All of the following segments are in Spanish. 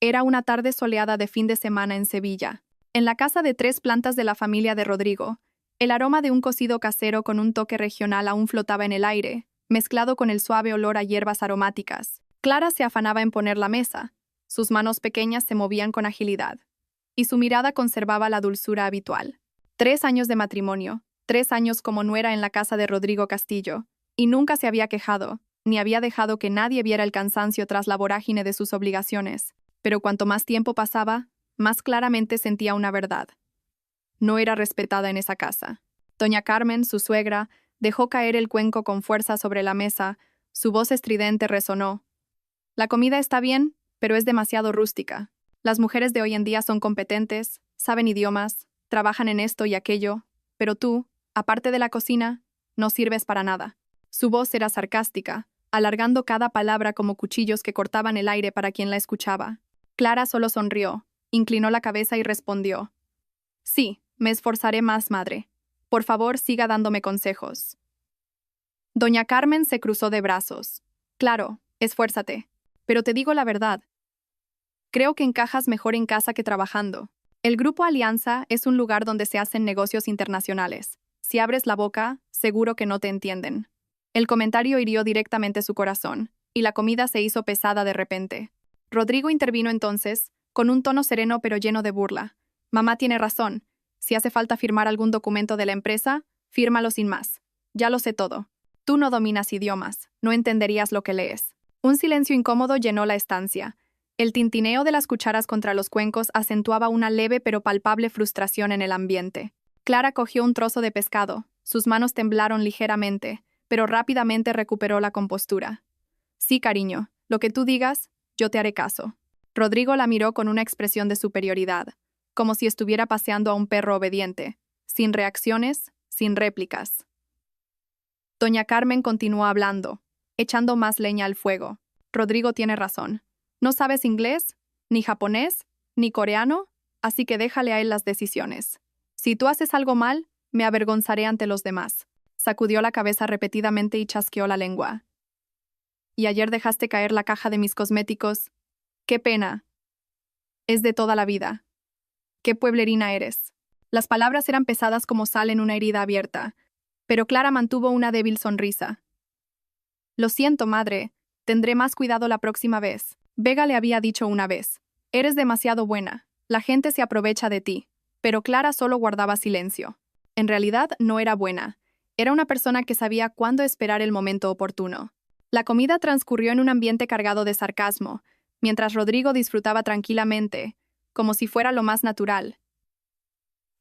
Era una tarde soleada de fin de semana en Sevilla. En la casa de 3 plantas de la familia de Rodrigo, el aroma de un cocido casero con un toque regional aún flotaba en el aire, mezclado con el suave olor a hierbas aromáticas. Clara se afanaba en poner la mesa. Sus manos pequeñas se movían con agilidad, y su mirada conservaba la dulzura habitual. 3 años de matrimonio, 3 años como nuera en la casa de Rodrigo Castillo, y nunca se había quejado, ni había dejado que nadie viera el cansancio tras la vorágine de sus obligaciones. Pero cuanto más tiempo pasaba, más claramente sentía una verdad. No era respetada en esa casa. Doña Carmen, su suegra, dejó caer el cuenco con fuerza sobre la mesa, su voz estridente resonó. La comida está bien, pero es demasiado rústica. Las mujeres de hoy en día son competentes, saben idiomas, trabajan en esto y aquello, pero tú, aparte de la cocina, no sirves para nada. Su voz era sarcástica, alargando cada palabra como cuchillos que cortaban el aire para quien la escuchaba. Clara solo sonrió, inclinó la cabeza y respondió. Sí, me esforzaré más, madre. Por favor, siga dándome consejos. Doña Carmen se cruzó de brazos. Claro, esfuérzate. Pero te digo la verdad. Creo que encajas mejor en casa que trabajando. El Grupo Alianza es un lugar donde se hacen negocios internacionales. Si abres la boca, seguro que no te entienden. El comentario hirió directamente su corazón, y la comida se hizo pesada de repente. Rodrigo intervino entonces, con un tono sereno pero lleno de burla. Mamá tiene razón. Si hace falta firmar algún documento de la empresa, fírmalo sin más. Ya lo sé todo. Tú no dominas idiomas, no entenderías lo que lees. Un silencio incómodo llenó la estancia. El tintineo de las cucharas contra los cuencos acentuaba una leve pero palpable frustración en el ambiente. Clara cogió un trozo de pescado. Sus manos temblaron ligeramente, pero rápidamente recuperó la compostura. Sí, cariño, lo que tú digas, yo te haré caso. Rodrigo la miró con una expresión de superioridad, como si estuviera paseando a un perro obediente, sin reacciones, sin réplicas. Doña Carmen continuó hablando, echando más leña al fuego. Rodrigo tiene razón. No sabes inglés, ni japonés, ni coreano, así que déjale a él las decisiones. Si tú haces algo mal, me avergonzaré ante los demás. Sacudió la cabeza repetidamente y chasqueó la lengua. Y ayer dejaste caer la caja de mis cosméticos. ¡Qué pena! Es de toda la vida. ¡Qué pueblerina eres! Las palabras eran pesadas como sal en una herida abierta, pero Clara mantuvo una débil sonrisa. Lo siento, madre. Tendré más cuidado la próxima vez. Vega le había dicho una vez. Eres demasiado buena. La gente se aprovecha de ti. Pero Clara solo guardaba silencio. En realidad no era buena. Era una persona que sabía cuándo esperar el momento oportuno. La comida transcurrió en un ambiente cargado de sarcasmo, mientras Rodrigo disfrutaba tranquilamente, como si fuera lo más natural.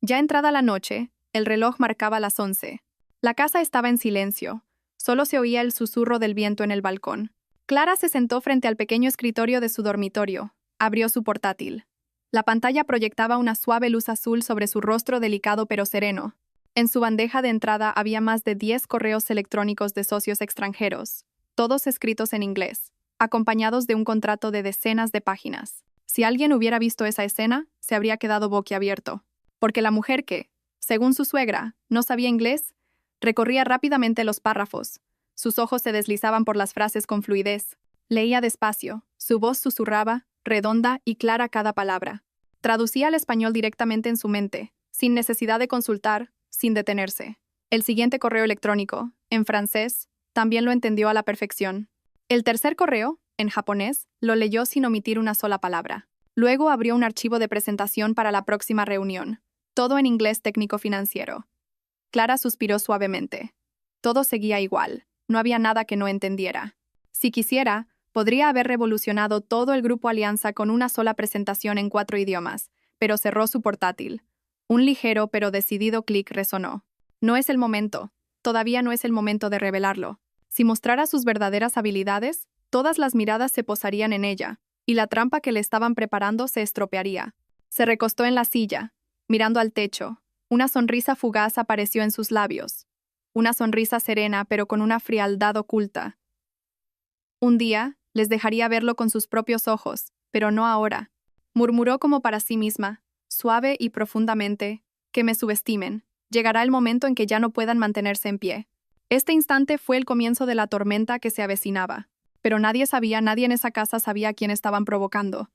Ya entrada la noche, el reloj marcaba las 11. La casa estaba en silencio. Solo se oía el susurro del viento en el balcón. Clara se sentó frente al pequeño escritorio de su dormitorio. Abrió su portátil. La pantalla proyectaba una suave luz azul sobre su rostro delicado pero sereno. En su bandeja de entrada había más de 10 correos electrónicos de socios extranjeros, todos escritos en inglés, acompañados de un contrato de decenas de páginas. Si alguien hubiera visto esa escena, se habría quedado boquiabierto, porque la mujer que, según su suegra, no sabía inglés, recorría rápidamente los párrafos. Sus ojos se deslizaban por las frases con fluidez. Leía despacio, su voz susurraba, redonda y clara cada palabra. Traducía al español directamente en su mente, sin necesidad de consultar, sin detenerse. El siguiente correo electrónico, en francés, también lo entendió a la perfección. El tercer correo, en japonés, lo leyó sin omitir una sola palabra. Luego abrió un archivo de presentación para la próxima reunión, todo en inglés técnico-financiero. Clara suspiró suavemente. Todo seguía igual, no había nada que no entendiera. Si quisiera, podría haber revolucionado todo el Grupo Alianza con una sola presentación en 4 idiomas, pero cerró su portátil. Un ligero pero decidido clic resonó. No es el momento. Todavía no es el momento de revelarlo. Si mostrara sus verdaderas habilidades, todas las miradas se posarían en ella, y la trampa que le estaban preparando se estropearía. Se recostó en la silla, mirando al techo. Una sonrisa fugaz apareció en sus labios. Una sonrisa serena pero con una frialdad oculta. Un día, les dejaría verlo con sus propios ojos, pero no ahora. Murmuró como para sí misma, suave y profundamente, que me subestimen. Llegará el momento en que ya no puedan mantenerse en pie. Este instante fue el comienzo de la tormenta que se avecinaba. Pero nadie en esa casa sabía a quién estaban provocando.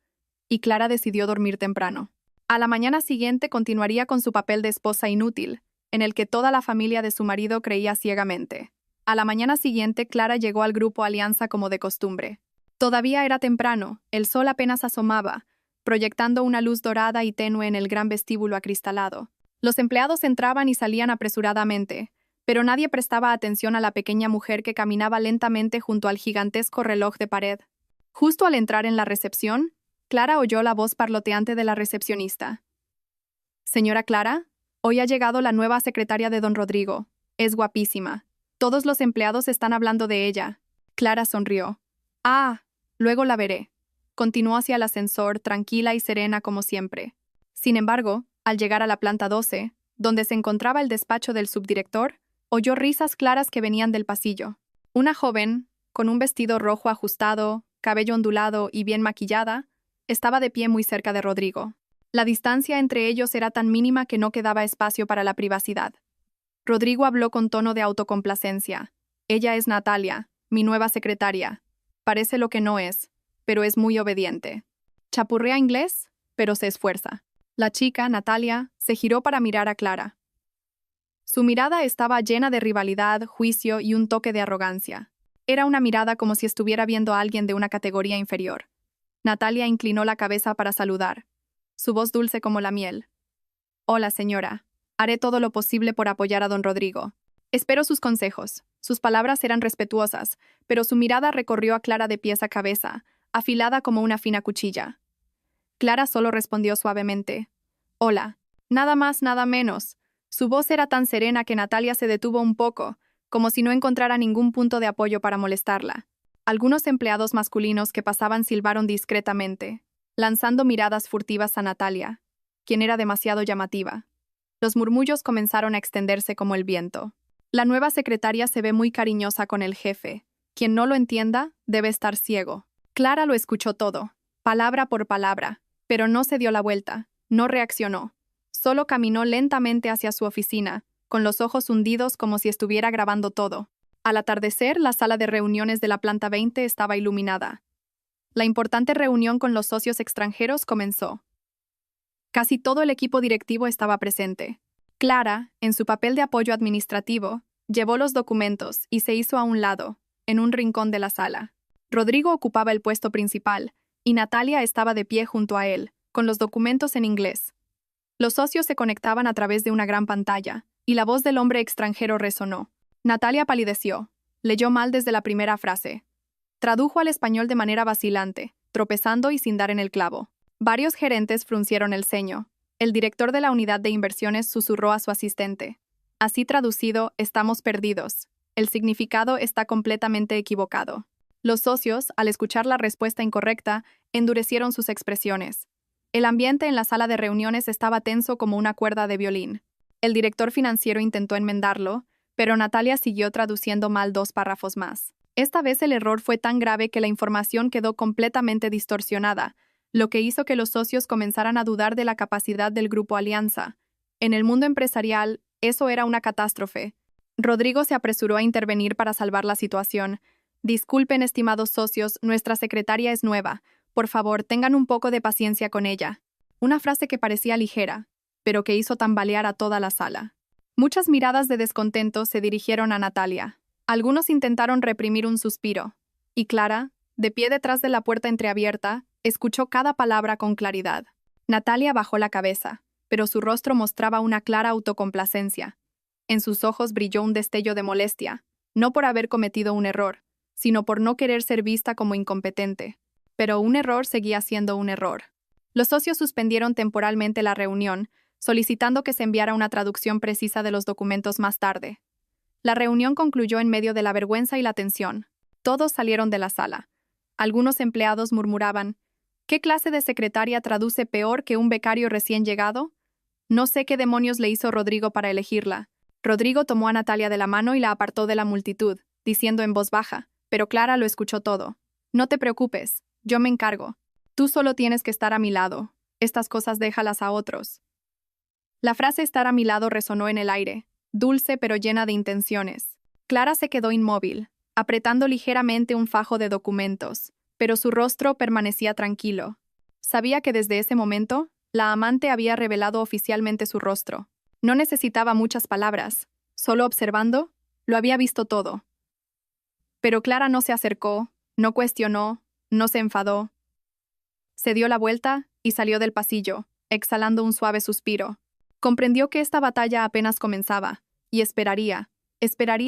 y Clara decidió dormir temprano. A la mañana siguiente continuaría con su papel de esposa inútil, en el que toda la familia de su marido creía ciegamente. A la mañana siguiente, Clara llegó al grupo Alianza como de costumbre. Todavía era temprano, el sol apenas asomaba, proyectando una luz dorada y tenue en el gran vestíbulo acristalado. Los empleados entraban y salían apresuradamente, pero nadie prestaba atención a la pequeña mujer que caminaba lentamente junto al gigantesco reloj de pared. Justo al entrar en la recepción, Clara oyó la voz parloteante de la recepcionista. «Señora Clara, hoy ha llegado la nueva secretaria de don Rodrigo. Es guapísima. Todos los empleados están hablando de ella». Clara sonrió. «Ah, luego la veré». Continuó hacia el ascensor, tranquila y serena como siempre. Sin embargo, al llegar a la planta 12, donde se encontraba el despacho del subdirector, oyó risas claras que venían del pasillo. Una joven, con un vestido rojo ajustado, cabello ondulado y bien maquillada, estaba de pie muy cerca de Rodrigo. La distancia entre ellos era tan mínima que no quedaba espacio para la privacidad. Rodrigo habló con tono de autocomplacencia. «Ella es Natalia, mi nueva secretaria. Parece lo que no es, pero es muy obediente. Chapurrea inglés, pero se esfuerza». La chica, Natalia, se giró para mirar a Clara. Su mirada estaba llena de rivalidad, juicio y un toque de arrogancia. Era una mirada como si estuviera viendo a alguien de una categoría inferior. Natalia inclinó la cabeza para saludar, su voz dulce como la miel. «Hola, señora. Haré todo lo posible por apoyar a don Rodrigo. Espero sus consejos». Sus palabras eran respetuosas, pero su mirada recorrió a Clara de pies a cabeza, afilada como una fina cuchilla. Clara solo respondió suavemente. «Hola». Nada más, nada menos. Su voz era tan serena que Natalia se detuvo un poco, como si no encontrara ningún punto de apoyo para molestarla. Algunos empleados masculinos que pasaban silbaron discretamente, lanzando miradas furtivas a Natalia, quien era demasiado llamativa. Los murmullos comenzaron a extenderse como el viento. «La nueva secretaria se ve muy cariñosa con el jefe. Quien no lo entienda, debe estar ciego». Clara lo escuchó todo, palabra por palabra, pero no se dio la vuelta, no reaccionó. Solo caminó lentamente hacia su oficina, con los ojos hundidos como si estuviera grabando todo. Al atardecer, la sala de reuniones de la planta 20 estaba iluminada. La importante reunión con los socios extranjeros comenzó. Casi todo el equipo directivo estaba presente. Clara, en su papel de apoyo administrativo, llevó los documentos y se hizo a un lado, en un rincón de la sala. Rodrigo ocupaba el puesto principal, y Natalia estaba de pie junto a él, con los documentos en inglés. Los socios se conectaban a través de una gran pantalla, y la voz del hombre extranjero resonó. Natalia palideció. Leyó mal desde la primera frase. Tradujo al español de manera vacilante, tropezando y sin dar en el clavo. Varios gerentes fruncieron el ceño. El director de la unidad de inversiones susurró a su asistente. Así traducido, estamos perdidos. El significado está completamente equivocado. Los socios, al escuchar la respuesta incorrecta, endurecieron sus expresiones. El ambiente en la sala de reuniones estaba tenso como una cuerda de violín. El director financiero intentó enmendarlo, pero Natalia siguió traduciendo mal 2 párrafos más. Esta vez el error fue tan grave que la información quedó completamente distorsionada, lo que hizo que los socios comenzaran a dudar de la capacidad del Grupo Alianza. En el mundo empresarial, eso era una catástrofe. Rodrigo se apresuró a intervenir para salvar la situación. «Disculpen, estimados socios, nuestra secretaria es nueva. Por favor, tengan un poco de paciencia con ella». Una frase que parecía ligera, pero que hizo tambalear a toda la sala. Muchas miradas de descontento se dirigieron a Natalia. Algunos intentaron reprimir un suspiro, y Clara, de pie detrás de la puerta entreabierta, escuchó cada palabra con claridad. Natalia bajó la cabeza, pero su rostro mostraba una clara autocomplacencia. En sus ojos brilló un destello de molestia, no por haber cometido un error, sino por no querer ser vista como incompetente. Pero un error seguía siendo un error. Los socios suspendieron temporalmente la reunión, solicitando que se enviara una traducción precisa de los documentos más tarde. La reunión concluyó en medio de la vergüenza y la tensión. Todos salieron de la sala. Algunos empleados murmuraban: «¿Qué clase de secretaria traduce peor que un becario recién llegado? No sé qué demonios le hizo Rodrigo para elegirla». Rodrigo tomó a Natalia de la mano y la apartó de la multitud, diciendo en voz baja, pero Clara lo escuchó todo: «No te preocupes, yo me encargo. Tú solo tienes que estar a mi lado. Estas cosas déjalas a otros». La frase «estar a mi lado» resonó en el aire, dulce pero llena de intenciones. Clara se quedó inmóvil, apretando ligeramente un fajo de documentos, pero su rostro permanecía tranquilo. Sabía que desde ese momento, la amante había revelado oficialmente su rostro. No necesitaba muchas palabras. Solo observando, lo había visto todo. Pero Clara no se acercó, no cuestionó, no se enfadó. Se dio la vuelta y salió del pasillo, exhalando un suave suspiro. Comprendió que esta batalla apenas comenzaba, y esperaría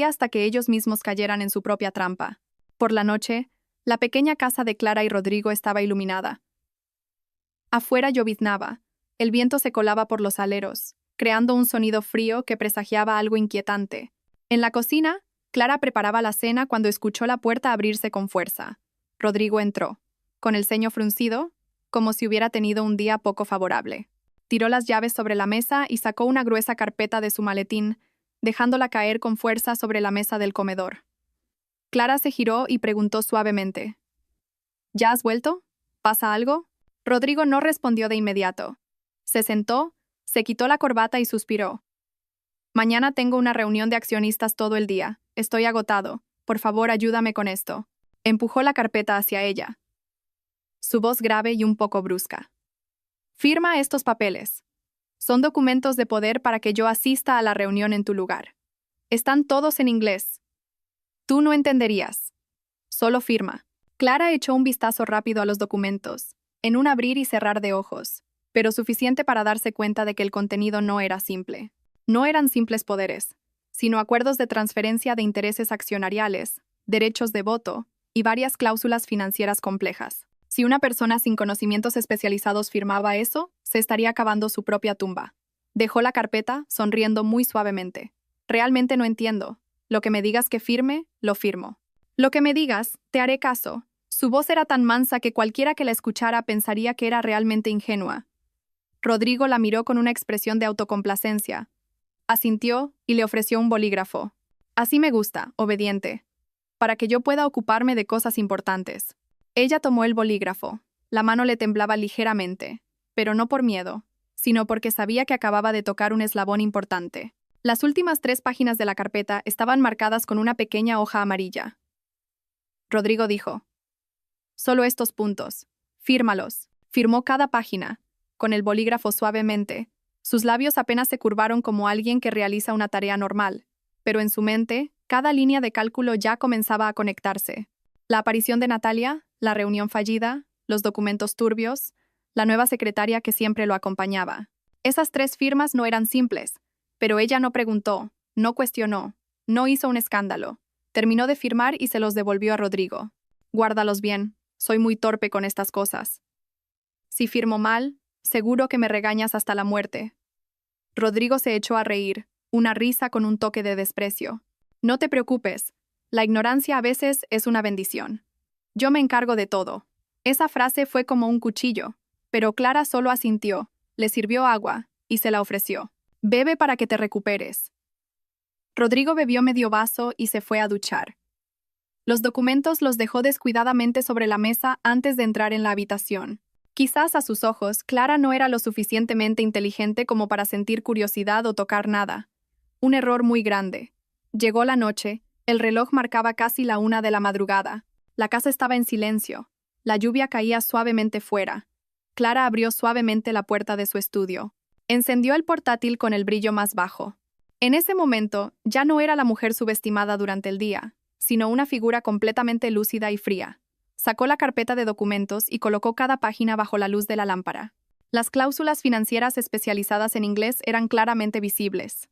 hasta que ellos mismos cayeran en su propia trampa. Por la noche, la pequeña casa de Clara y Rodrigo estaba iluminada. Afuera lloviznaba, el viento se colaba por los aleros, creando un sonido frío que presagiaba algo inquietante. En la cocina, Clara preparaba la cena cuando escuchó la puerta abrirse con fuerza. Rodrigo entró, con el ceño fruncido, como si hubiera tenido un día poco favorable. Tiró las llaves sobre la mesa y sacó una gruesa carpeta de su maletín, dejándola caer con fuerza sobre la mesa del comedor. Clara se giró y preguntó suavemente: ¿Ya has vuelto? ¿Pasa algo? Rodrigo no respondió de inmediato. Se sentó, se quitó la corbata y suspiró. Mañana tengo una reunión de accionistas todo el día. Estoy agotado. Por favor, ayúdame con esto. Empujó la carpeta hacia ella. Su voz grave y un poco brusca. Firma estos papeles. Son documentos de poder para que yo asista a la reunión en tu lugar. Están todos en inglés. Tú no entenderías. Solo firma. Clara echó un vistazo rápido a los documentos, en un abrir y cerrar de ojos, pero suficiente para darse cuenta de que el contenido no era simple. No eran simples poderes, sino acuerdos de transferencia de intereses accionariales, derechos de voto y varias cláusulas financieras complejas. Si una persona sin conocimientos especializados firmaba eso, se estaría cavando su propia tumba. Dejó la carpeta, sonriendo muy suavemente. Realmente no entiendo. Lo que me digas que firme, lo firmo. Lo que me digas, te haré caso. Su voz era tan mansa que cualquiera que la escuchara pensaría que era realmente ingenua. Rodrigo la miró con una expresión de autocomplacencia. Asintió y le ofreció un bolígrafo. Así me gusta, obediente. Para que yo pueda ocuparme de cosas importantes. Ella tomó el bolígrafo. La mano le temblaba ligeramente, pero no por miedo, sino porque sabía que acababa de tocar un eslabón importante. Las últimas 3 páginas de la carpeta estaban marcadas con una pequeña hoja amarilla. Rodrigo dijo: solo estos puntos. Fírmalos. Firmó cada página, con el bolígrafo suavemente. Sus labios apenas se curvaron como alguien que realiza una tarea normal, pero en su mente, cada línea de cálculo ya comenzaba a conectarse. La aparición de Natalia, la reunión fallida, los documentos turbios, la nueva secretaria que siempre lo acompañaba. Esas 3 firmas no eran simples, pero ella no preguntó, no cuestionó, no hizo un escándalo. Terminó de firmar y se los devolvió a Rodrigo. Guárdalos bien, soy muy torpe con estas cosas. Si firmo mal, seguro que me regañas hasta la muerte. Rodrigo se echó a reír, una risa con un toque de desprecio. No te preocupes, la ignorancia a veces es una bendición. Yo me encargo de todo. Esa frase fue como un cuchillo, pero Clara solo asintió, le sirvió agua y se la ofreció. Bebe para que te recuperes. Rodrigo bebió medio vaso y se fue a duchar. Los documentos los dejó descuidadamente sobre la mesa antes de entrar en la habitación. Quizás a sus ojos, Clara no era lo suficientemente inteligente como para sentir curiosidad o tocar nada. Un error muy grande. Llegó la noche, el reloj marcaba casi la 1 de la madrugada. La casa estaba en silencio. La lluvia caía suavemente fuera. Clara abrió suavemente la puerta de su estudio. Encendió el portátil con el brillo más bajo. En ese momento, ya no era la mujer subestimada durante el día, sino una figura completamente lúcida y fría. Sacó la carpeta de documentos y colocó cada página bajo la luz de la lámpara. Las cláusulas financieras especializadas en inglés eran claramente visibles.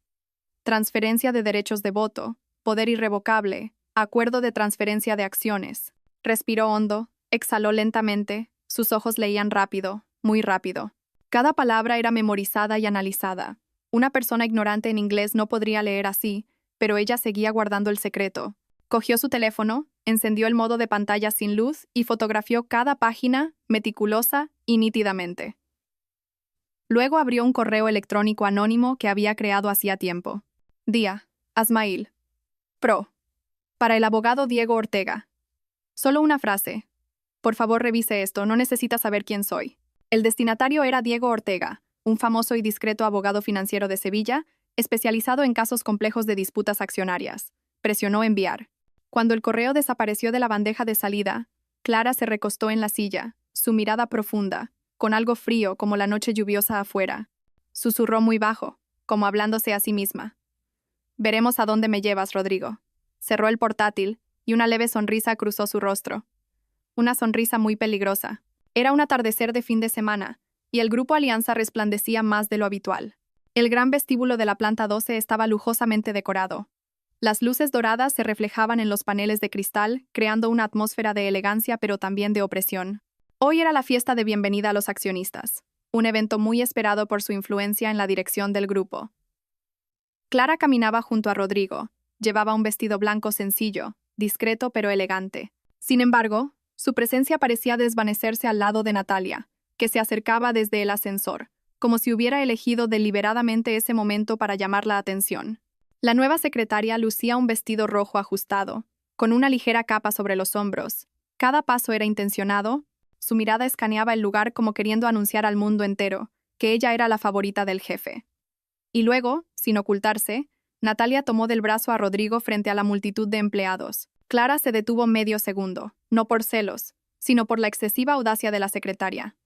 Transferencia de derechos de voto, poder irrevocable, acuerdo de transferencia de acciones. Respiró hondo, exhaló lentamente, sus ojos leían rápido, muy rápido. Cada palabra era memorizada y analizada. Una persona ignorante en inglés no podría leer así, pero ella seguía guardando el secreto. Cogió su teléfono, encendió el modo de pantalla sin luz y fotografió cada página, meticulosa y nítidamente. Luego abrió un correo electrónico anónimo que había creado hacía tiempo. Día, Asmail. Pro. Para el abogado Diego Ortega. Solo una frase. Por favor, revise esto, no necesita saber quién soy. El destinatario era Diego Ortega, un famoso y discreto abogado financiero de Sevilla, especializado en casos complejos de disputas accionarias. Presionó enviar. Cuando el correo desapareció de la bandeja de salida, Clara se recostó en la silla, su mirada profunda, con algo frío como la noche lluviosa afuera. Susurró muy bajo, como hablándose a sí misma. Veremos a dónde me llevas, Rodrigo. Cerró el portátil, y una leve sonrisa cruzó su rostro. Una sonrisa muy peligrosa. Era un atardecer de fin de semana, y el grupo Alianza resplandecía más de lo habitual. El gran vestíbulo de la planta 12 estaba lujosamente decorado. Las luces doradas se reflejaban en los paneles de cristal, creando una atmósfera de elegancia pero también de opresión. Hoy era la fiesta de bienvenida a los accionistas, un evento muy esperado por su influencia en la dirección del grupo. Clara caminaba junto a Rodrigo. Llevaba un vestido blanco sencillo, discreto pero elegante. Sin embargo, su presencia parecía desvanecerse al lado de Natalia, que se acercaba desde el ascensor, como si hubiera elegido deliberadamente ese momento para llamar la atención. La nueva secretaria lucía un vestido rojo ajustado, con una ligera capa sobre los hombros. Cada paso era intencionado, su mirada escaneaba el lugar como queriendo anunciar al mundo entero que ella era la favorita del jefe. Y luego, sin ocultarse, Natalia tomó del brazo a Rodrigo frente a la multitud de empleados. Clara se detuvo medio segundo, no por celos, sino por la excesiva audacia de la secretaria.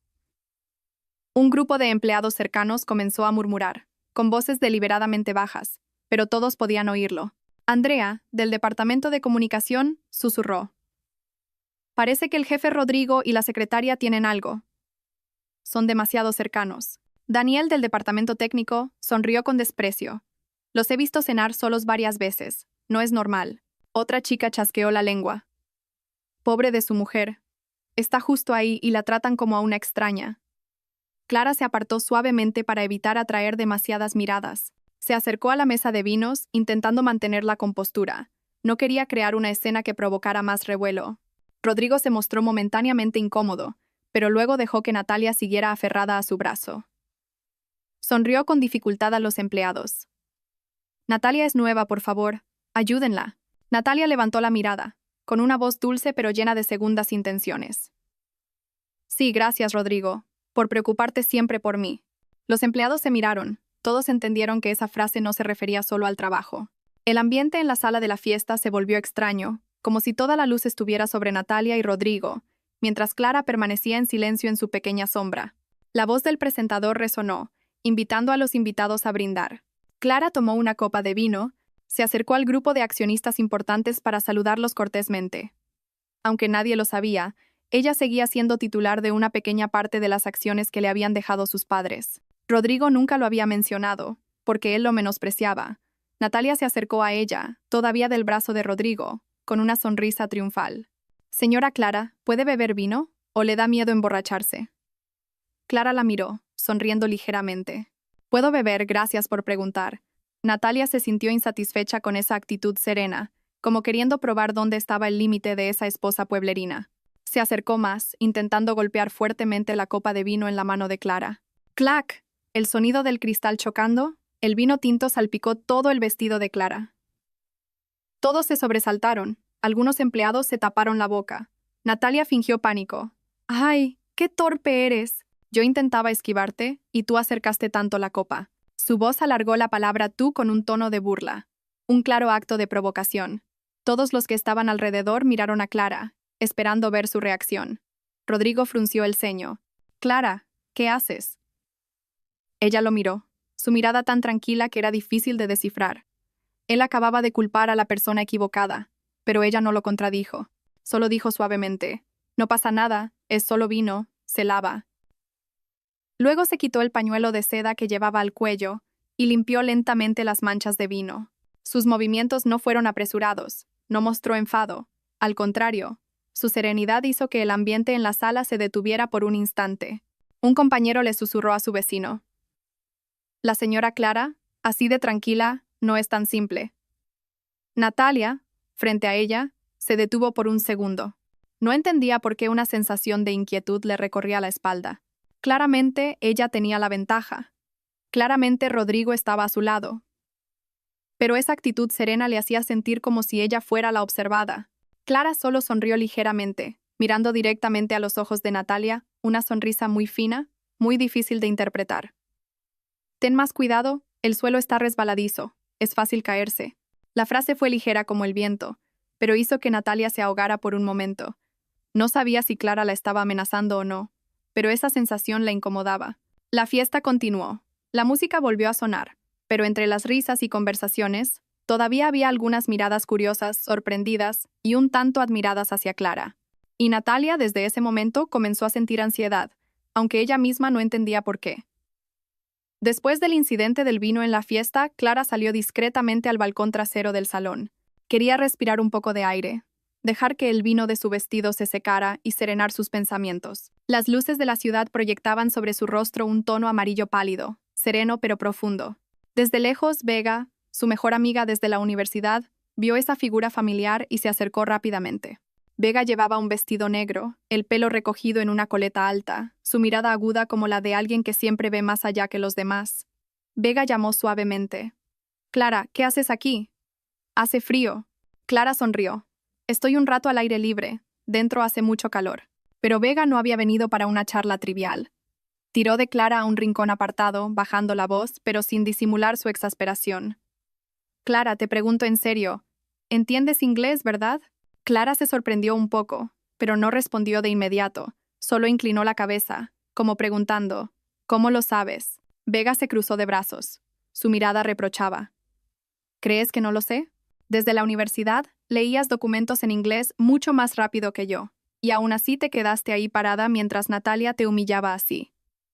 Un grupo de empleados cercanos comenzó a murmurar, con voces deliberadamente bajas, pero todos podían oírlo. Andrea, del departamento de comunicación, susurró. Parece que el jefe Rodrigo y la secretaria tienen algo. Son demasiado cercanos. Daniel, del departamento técnico, sonrió con desprecio. Los he visto cenar solos varias veces. No es normal. Otra chica chasqueó la lengua. Pobre de su mujer. Está justo ahí y la tratan como a una extraña. Clara se apartó suavemente para evitar atraer demasiadas miradas. Se acercó a la mesa de vinos, intentando mantener la compostura. No quería crear una escena que provocara más revuelo. Rodrigo se mostró momentáneamente incómodo, pero luego dejó que Natalia siguiera aferrada a su brazo. Sonrió con dificultad a los empleados. Natalia es nueva, por favor. Ayúdenla. Natalia levantó la mirada, con una voz dulce pero llena de segundas intenciones. Sí, gracias, Rodrigo, por preocuparte siempre por mí. Los empleados se miraron. Todos entendieron que esa frase no se refería solo al trabajo. El ambiente en la sala de la fiesta se volvió extraño, como si toda la luz estuviera sobre Natalia y Rodrigo, mientras Clara permanecía en silencio en su pequeña sombra. La voz del presentador resonó, invitando a los invitados a brindar. Clara tomó una copa de vino, se acercó al grupo de accionistas importantes para saludarlos cortésmente. Aunque nadie lo sabía, ella seguía siendo titular de una pequeña parte de las acciones que le habían dejado sus padres. Rodrigo nunca lo había mencionado, porque él lo menospreciaba. Natalia se acercó a ella, todavía del brazo de Rodrigo, con una sonrisa triunfal. Señora Clara, ¿puede beber vino? ¿O le da miedo emborracharse? Clara la miró, sonriendo ligeramente. Puedo beber, gracias por preguntar. Natalia se sintió insatisfecha con esa actitud serena, como queriendo probar dónde estaba el límite de esa esposa pueblerina. Se acercó más, intentando golpear fuertemente la copa de vino en la mano de Clara. ¡Clac! El sonido del cristal chocando, el vino tinto salpicó todo el vestido de Clara. Todos se sobresaltaron, algunos empleados se taparon la boca. Natalia fingió pánico. ¡Ay, qué torpe eres! Yo intentaba esquivarte, y tú acercaste tanto la copa. Su voz alargó la palabra tú con un tono de burla. Un claro acto de provocación. Todos los que estaban alrededor miraron a Clara, esperando ver su reacción. Rodrigo frunció el ceño. Clara, ¿qué haces? Ella lo miró, su mirada tan tranquila que era difícil de descifrar. Él acababa de culpar a la persona equivocada, pero ella no lo contradijo. Solo dijo suavemente, no pasa nada, es solo vino, se lava. Luego se quitó el pañuelo de seda que llevaba al cuello y limpió lentamente las manchas de vino. Sus movimientos no fueron apresurados, no mostró enfado. Al contrario, su serenidad hizo que el ambiente en la sala se detuviera por un instante. Un compañero le susurró a su vecino. La señora Clara, así de tranquila, no es tan simple. Natalia, frente a ella, se detuvo por un segundo. No entendía por qué una sensación de inquietud le recorría la espalda. Claramente, ella tenía la ventaja. Claramente, Rodrigo estaba a su lado. Pero esa actitud serena le hacía sentir como si ella fuera la observada. Clara solo sonrió ligeramente, mirando directamente a los ojos de Natalia, una sonrisa muy fina, muy difícil de interpretar. Ten más cuidado, el suelo está resbaladizo, es fácil caerse. La frase fue ligera como el viento, pero hizo que Natalia se ahogara por un momento. No sabía si Clara la estaba amenazando o no, pero esa sensación la incomodaba. La fiesta continuó. La música volvió a sonar, pero entre las risas y conversaciones, todavía había algunas miradas curiosas, sorprendidas y un tanto admiradas hacia Clara. Y Natalia desde ese momento comenzó a sentir ansiedad, aunque ella misma no entendía por qué. Después del incidente del vino en la fiesta, Clara salió discretamente al balcón trasero del salón. Quería respirar un poco de aire, dejar que el vino de su vestido se secara y serenar sus pensamientos. Las luces de la ciudad proyectaban sobre su rostro un tono amarillo pálido, sereno pero profundo. Desde lejos, Vega, su mejor amiga desde la universidad, vio esa figura familiar y se acercó rápidamente. Vega llevaba un vestido negro, el pelo recogido en una coleta alta, su mirada aguda como la de alguien que siempre ve más allá que los demás. Vega llamó suavemente. «Clara, ¿qué haces aquí?» «Hace frío». Clara sonrió. «Estoy un rato al aire libre. Dentro hace mucho calor». Pero Vega no había venido para una charla trivial. Tiró de Clara a un rincón apartado, bajando la voz, pero sin disimular su exasperación. «Clara, te pregunto en serio. ¿Entiendes inglés, verdad?» Clara se sorprendió un poco, pero no respondió de inmediato. Solo inclinó la cabeza, como preguntando, «¿Cómo lo sabes?» Vega se cruzó de brazos. Su mirada reprochaba. «¿Crees que no lo sé? Desde la universidad, leías documentos en inglés mucho más rápido que yo, y aún así te quedaste ahí parada mientras Natalia te humillaba así».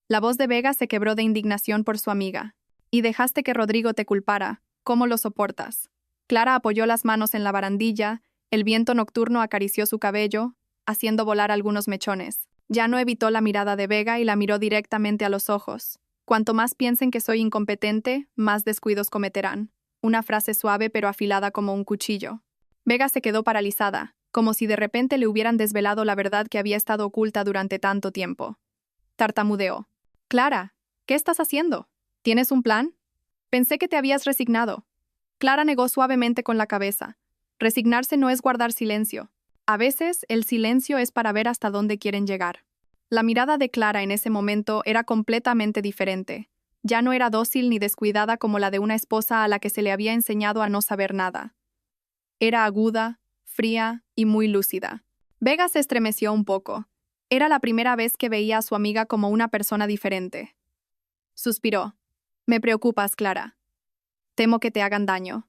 La voz de Vega se quebró de indignación por su amiga. «Y dejaste que Rodrigo te culpara. ¿Cómo lo soportas?» Clara apoyó las manos en la barandilla. El viento nocturno acarició su cabello, haciendo volar algunos mechones. Ya no evitó la mirada de Vega y la miró directamente a los ojos. «Cuanto más piensen que soy incompetente, más descuidos cometerán». Una frase suave pero afilada como un cuchillo. Vega se quedó paralizada, como si de repente le hubieran desvelado la verdad que había estado oculta durante tanto tiempo. Tartamudeó. «Clara, ¿qué estás haciendo? ¿Tienes un plan? Pensé que te habías resignado». Clara negó suavemente con la cabeza. Resignarse no es guardar silencio. A veces, el silencio es para ver hasta dónde quieren llegar. La mirada de Clara en ese momento era completamente diferente. Ya no era dócil ni descuidada como la de una esposa a la que se le había enseñado a no saber nada. Era aguda, fría y muy lúcida. Vega se estremeció un poco. Era la primera vez que veía a su amiga como una persona diferente. Suspiró. «Me preocupas, Clara. Temo que te hagan daño».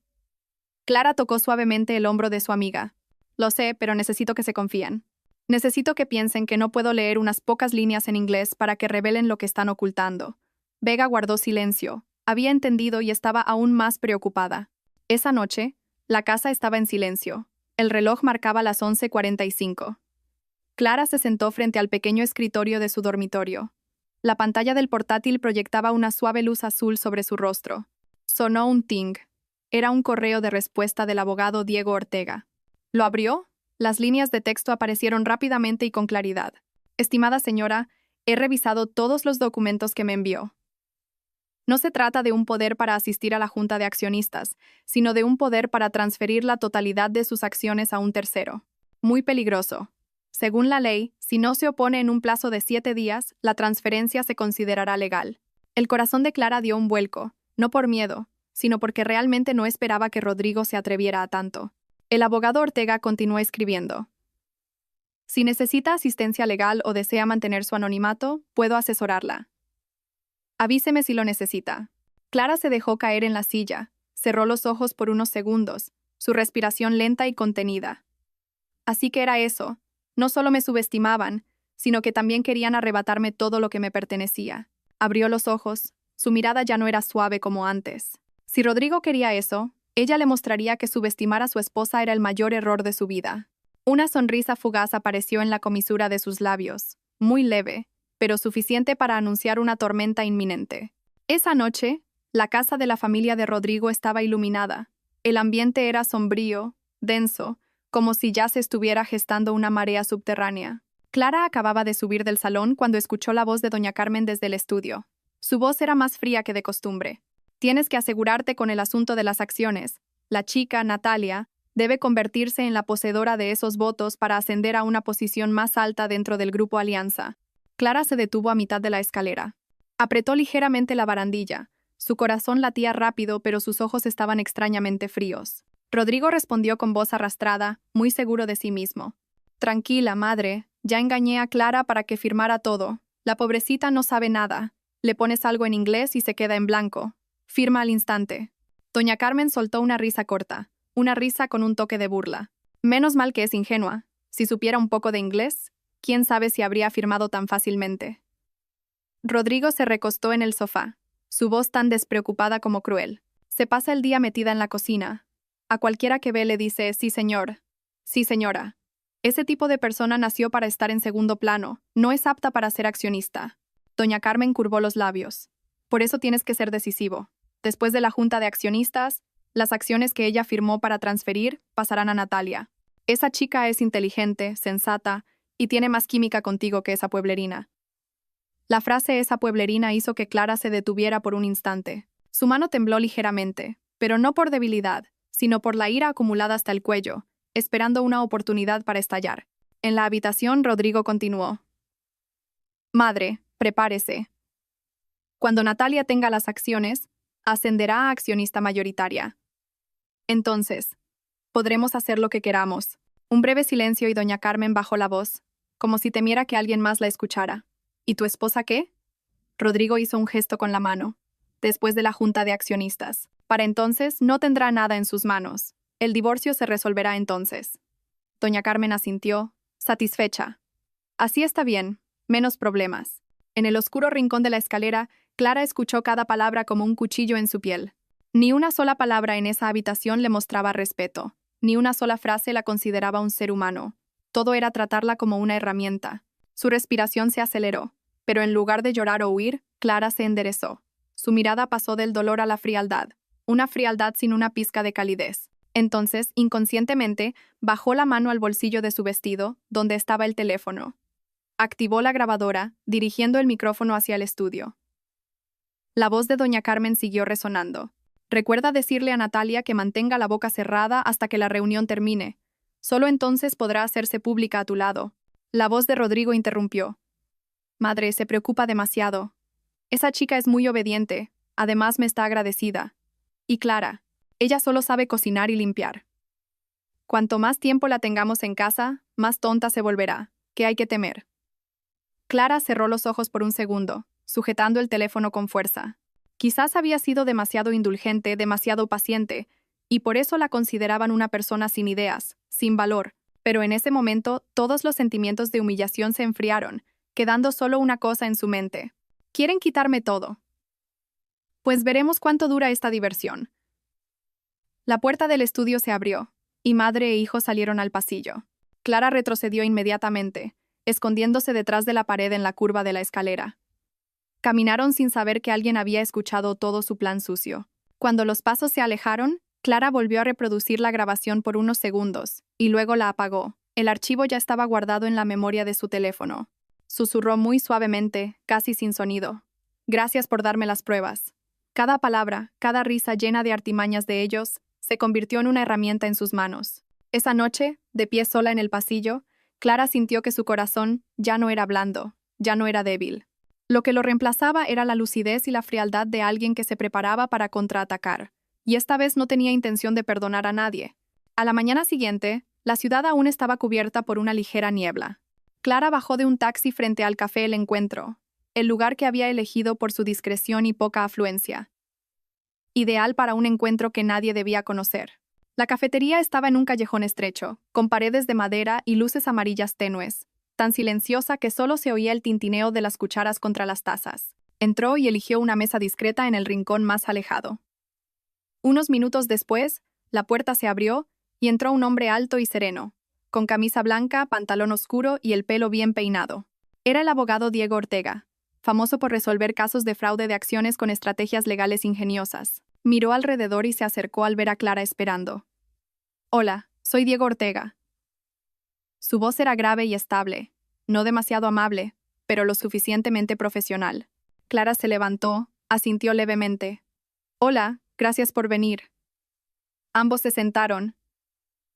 Clara tocó suavemente el hombro de su amiga. «Lo sé, pero necesito que se confíen. Necesito que piensen que no puedo leer unas pocas líneas en inglés para que revelen lo que están ocultando». Vega guardó silencio. Había entendido y estaba aún más preocupada. Esa noche, la casa estaba en silencio. El reloj marcaba las 11:45. Clara se sentó frente al pequeño escritorio de su dormitorio. La pantalla del portátil proyectaba una suave luz azul sobre su rostro. Sonó un ting. Era un correo de respuesta del abogado Diego Ortega. ¿Lo abrió? Las líneas de texto aparecieron rápidamente y con claridad. «Estimada señora, he revisado todos los documentos que me envió. No se trata de un poder para asistir a la Junta de Accionistas, sino de un poder para transferir la totalidad de sus acciones a un tercero. Muy peligroso. Según la ley, si no se opone en un plazo de 7 días, la transferencia se considerará legal». El corazón de Clara dio un vuelco, no por miedo, sino porque realmente no esperaba que Rodrigo se atreviera a tanto. El abogado Ortega continuó escribiendo. «Si necesita asistencia legal o desea mantener su anonimato, puedo asesorarla. Avíseme si lo necesita». Clara se dejó caer en la silla, cerró los ojos por unos segundos, su respiración lenta y contenida. Así que era eso. No solo me subestimaban, sino que también querían arrebatarme todo lo que me pertenecía. Abrió los ojos. Su mirada ya no era suave como antes. Si Rodrigo quería eso, ella le mostraría que subestimar a su esposa era el mayor error de su vida. Una sonrisa fugaz apareció en la comisura de sus labios, muy leve, pero suficiente para anunciar una tormenta inminente. Esa noche, la casa de la familia de Rodrigo estaba iluminada. El ambiente era sombrío, denso, como si ya se estuviera gestando una marea subterránea. Clara acababa de subir del salón cuando escuchó la voz de doña Carmen desde el estudio. Su voz era más fría que de costumbre. «Tienes que asegurarte con el asunto de las acciones. La chica, Natalia, debe convertirse en la poseedora de esos votos para ascender a una posición más alta dentro del Grupo Alianza». Clara se detuvo a mitad de la escalera. Apretó ligeramente la barandilla. Su corazón latía rápido, pero sus ojos estaban extrañamente fríos. Rodrigo respondió con voz arrastrada, muy seguro de sí mismo. «Tranquila, madre. Ya engañé a Clara para que firmara todo. La pobrecita no sabe nada. Le pones algo en inglés y se queda en blanco. Firma al instante. Doña Carmen soltó una risa corta, una risa con un toque de burla. Menos mal que es ingenua. Si supiera un poco de inglés, quién sabe si habría firmado tan fácilmente. Rodrigo se recostó en el sofá, su voz tan despreocupada como cruel. Se pasa el día metida en la cocina. A cualquiera que ve le dice, sí señor, sí señora. Ese tipo de persona nació para estar en segundo plano, no es apta para ser accionista. Doña Carmen curvó los labios. Por eso tienes que ser decisivo. Después de la junta de accionistas, las acciones que ella firmó para transferir pasarán a Natalia. Esa chica es inteligente, sensata, y tiene más química contigo que esa pueblerina. La frase esa pueblerina hizo que Clara se detuviera por un instante. Su mano tembló ligeramente, pero no por debilidad, sino por la ira acumulada hasta el cuello, esperando una oportunidad para estallar. En la habitación, Rodrigo continuó. Madre, prepárese. Cuando Natalia tenga las acciones, ascenderá a accionista mayoritaria. Entonces, podremos hacer lo que queramos. Un breve silencio y doña Carmen bajó la voz, como si temiera que alguien más la escuchara. ¿Y tu esposa qué? Rodrigo hizo un gesto con la mano. Después de la junta de accionistas. Para entonces no tendrá nada en sus manos. El divorcio se resolverá entonces. Doña Carmen asintió, satisfecha. Así está bien, menos problemas. En el oscuro rincón de la escalera, Clara escuchó cada palabra como un cuchillo en su piel. Ni una sola palabra en esa habitación le mostraba respeto. Ni una sola frase la consideraba un ser humano. Todo era tratarla como una herramienta. Su respiración se aceleró, pero en lugar de llorar o huir, Clara se enderezó. Su mirada pasó del dolor a la frialdad, una frialdad sin una pizca de calidez. Entonces, inconscientemente, bajó la mano al bolsillo de su vestido, donde estaba el teléfono. Activó la grabadora, dirigiendo el micrófono hacia el estudio. La voz de doña Carmen siguió resonando. Recuerda decirle a Natalia que mantenga la boca cerrada hasta que la reunión termine. Solo entonces podrá hacerse pública a tu lado. La voz de Rodrigo interrumpió. Madre, se preocupa demasiado. Esa chica es muy obediente, además me está agradecida. Y Clara, ella solo sabe cocinar y limpiar. Cuanto más tiempo la tengamos en casa, más tonta se volverá. ¿Qué hay que temer? Clara cerró los ojos por un segundo, sujetando el teléfono con fuerza. Quizás había sido demasiado indulgente, demasiado paciente, y por eso la consideraban una persona sin ideas, sin valor. Pero en ese momento, todos los sentimientos de humillación se enfriaron, quedando solo una cosa en su mente. Quieren quitarme todo. Pues veremos cuánto dura esta diversión. La puerta del estudio se abrió, y madre e hijo salieron al pasillo. Clara retrocedió inmediatamente, escondiéndose detrás de la pared en la curva de la escalera. Caminaron sin saber que alguien había escuchado todo su plan sucio. Cuando los pasos se alejaron, Clara volvió a reproducir la grabación por unos segundos, y luego la apagó. El archivo ya estaba guardado en la memoria de su teléfono. Susurró muy suavemente, casi sin sonido. Gracias por darme las pruebas. Cada palabra, cada risa llena de artimañas de ellos, se convirtió en una herramienta en sus manos. Esa noche, de pie sola en el pasillo, Clara sintió que su corazón ya no era blando, ya no era débil. Lo que lo reemplazaba era la lucidez y la frialdad de alguien que se preparaba para contraatacar, y esta vez no tenía intención de perdonar a nadie. A la mañana siguiente, la ciudad aún estaba cubierta por una ligera niebla. Clara bajó de un taxi frente al Café El Encuentro, el lugar que había elegido por su discreción y poca afluencia. Ideal para un encuentro que nadie debía conocer. La cafetería estaba en un callejón estrecho, con paredes de madera y luces amarillas tenues, tan silenciosa que solo se oía el tintineo de las cucharas contra las tazas. Entró y eligió una mesa discreta en el rincón más alejado. Unos minutos después, la puerta se abrió y entró un hombre alto y sereno, con camisa blanca, pantalón oscuro y el pelo bien peinado. Era el abogado Diego Ortega, famoso por resolver casos de fraude de acciones con estrategias legales ingeniosas. Miró alrededor y se acercó al ver a Clara esperando. Hola, soy Diego Ortega. Su voz era grave y estable, no demasiado amable, pero lo suficientemente profesional. Clara se levantó, asintió levemente. Hola, gracias por venir. Ambos se sentaron.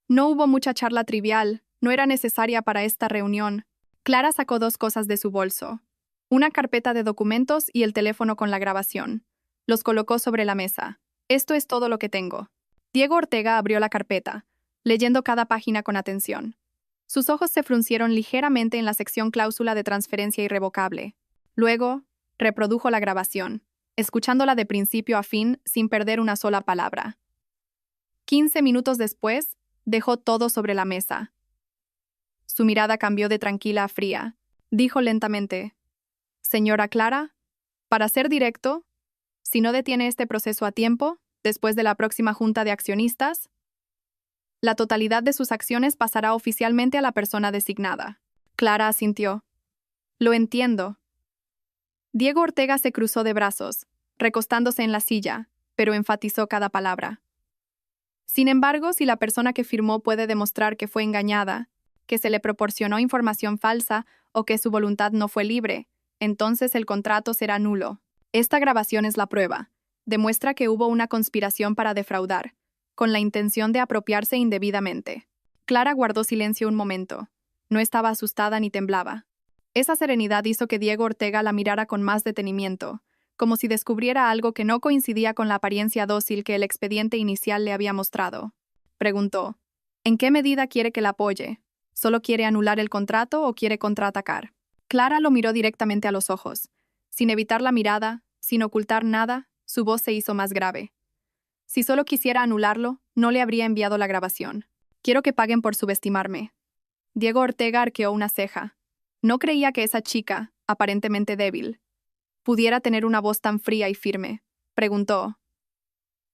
No hubo mucha charla trivial, no era necesaria para esta reunión. Clara sacó dos cosas de su bolso. Una carpeta de documentos y el teléfono con la grabación. Los colocó sobre la mesa. Esto es todo lo que tengo. Diego Ortega abrió la carpeta, leyendo cada página con atención. Sus ojos se fruncieron ligeramente en la sección cláusula de transferencia irrevocable. Luego, reprodujo la grabación, escuchándola de principio a fin sin perder una sola palabra. 15 minutos después, dejó todo sobre la mesa. Su mirada cambió de tranquila a fría. Dijo lentamente: «Señora Clara, para ser directo, si no detiene este proceso a tiempo, después de la próxima junta de accionistas, la totalidad de sus acciones pasará oficialmente a la persona designada». Clara asintió. «Lo entiendo». Diego Ortega se cruzó de brazos, recostándose en la silla, pero enfatizó cada palabra. «Sin embargo, si la persona que firmó puede demostrar que fue engañada, que se le proporcionó información falsa o que su voluntad no fue libre, entonces el contrato será nulo. Esta grabación es la prueba. Demuestra que hubo una conspiración para defraudar, con la intención de apropiarse indebidamente». Clara guardó silencio un momento. No estaba asustada ni temblaba. Esa serenidad hizo que Diego Ortega la mirara con más detenimiento, como si descubriera algo que no coincidía con la apariencia dócil que el expediente inicial le había mostrado. Preguntó: «¿En qué medida quiere que la apoye? ¿Solo quiere anular el contrato o quiere contraatacar?» Clara lo miró directamente a los ojos. Sin evitar la mirada, sin ocultar nada, su voz se hizo más grave. «Si solo quisiera anularlo, no le habría enviado la grabación. Quiero que paguen por subestimarme». Diego Ortega arqueó una ceja. No creía que esa chica, aparentemente débil, pudiera tener una voz tan fría y firme. Preguntó: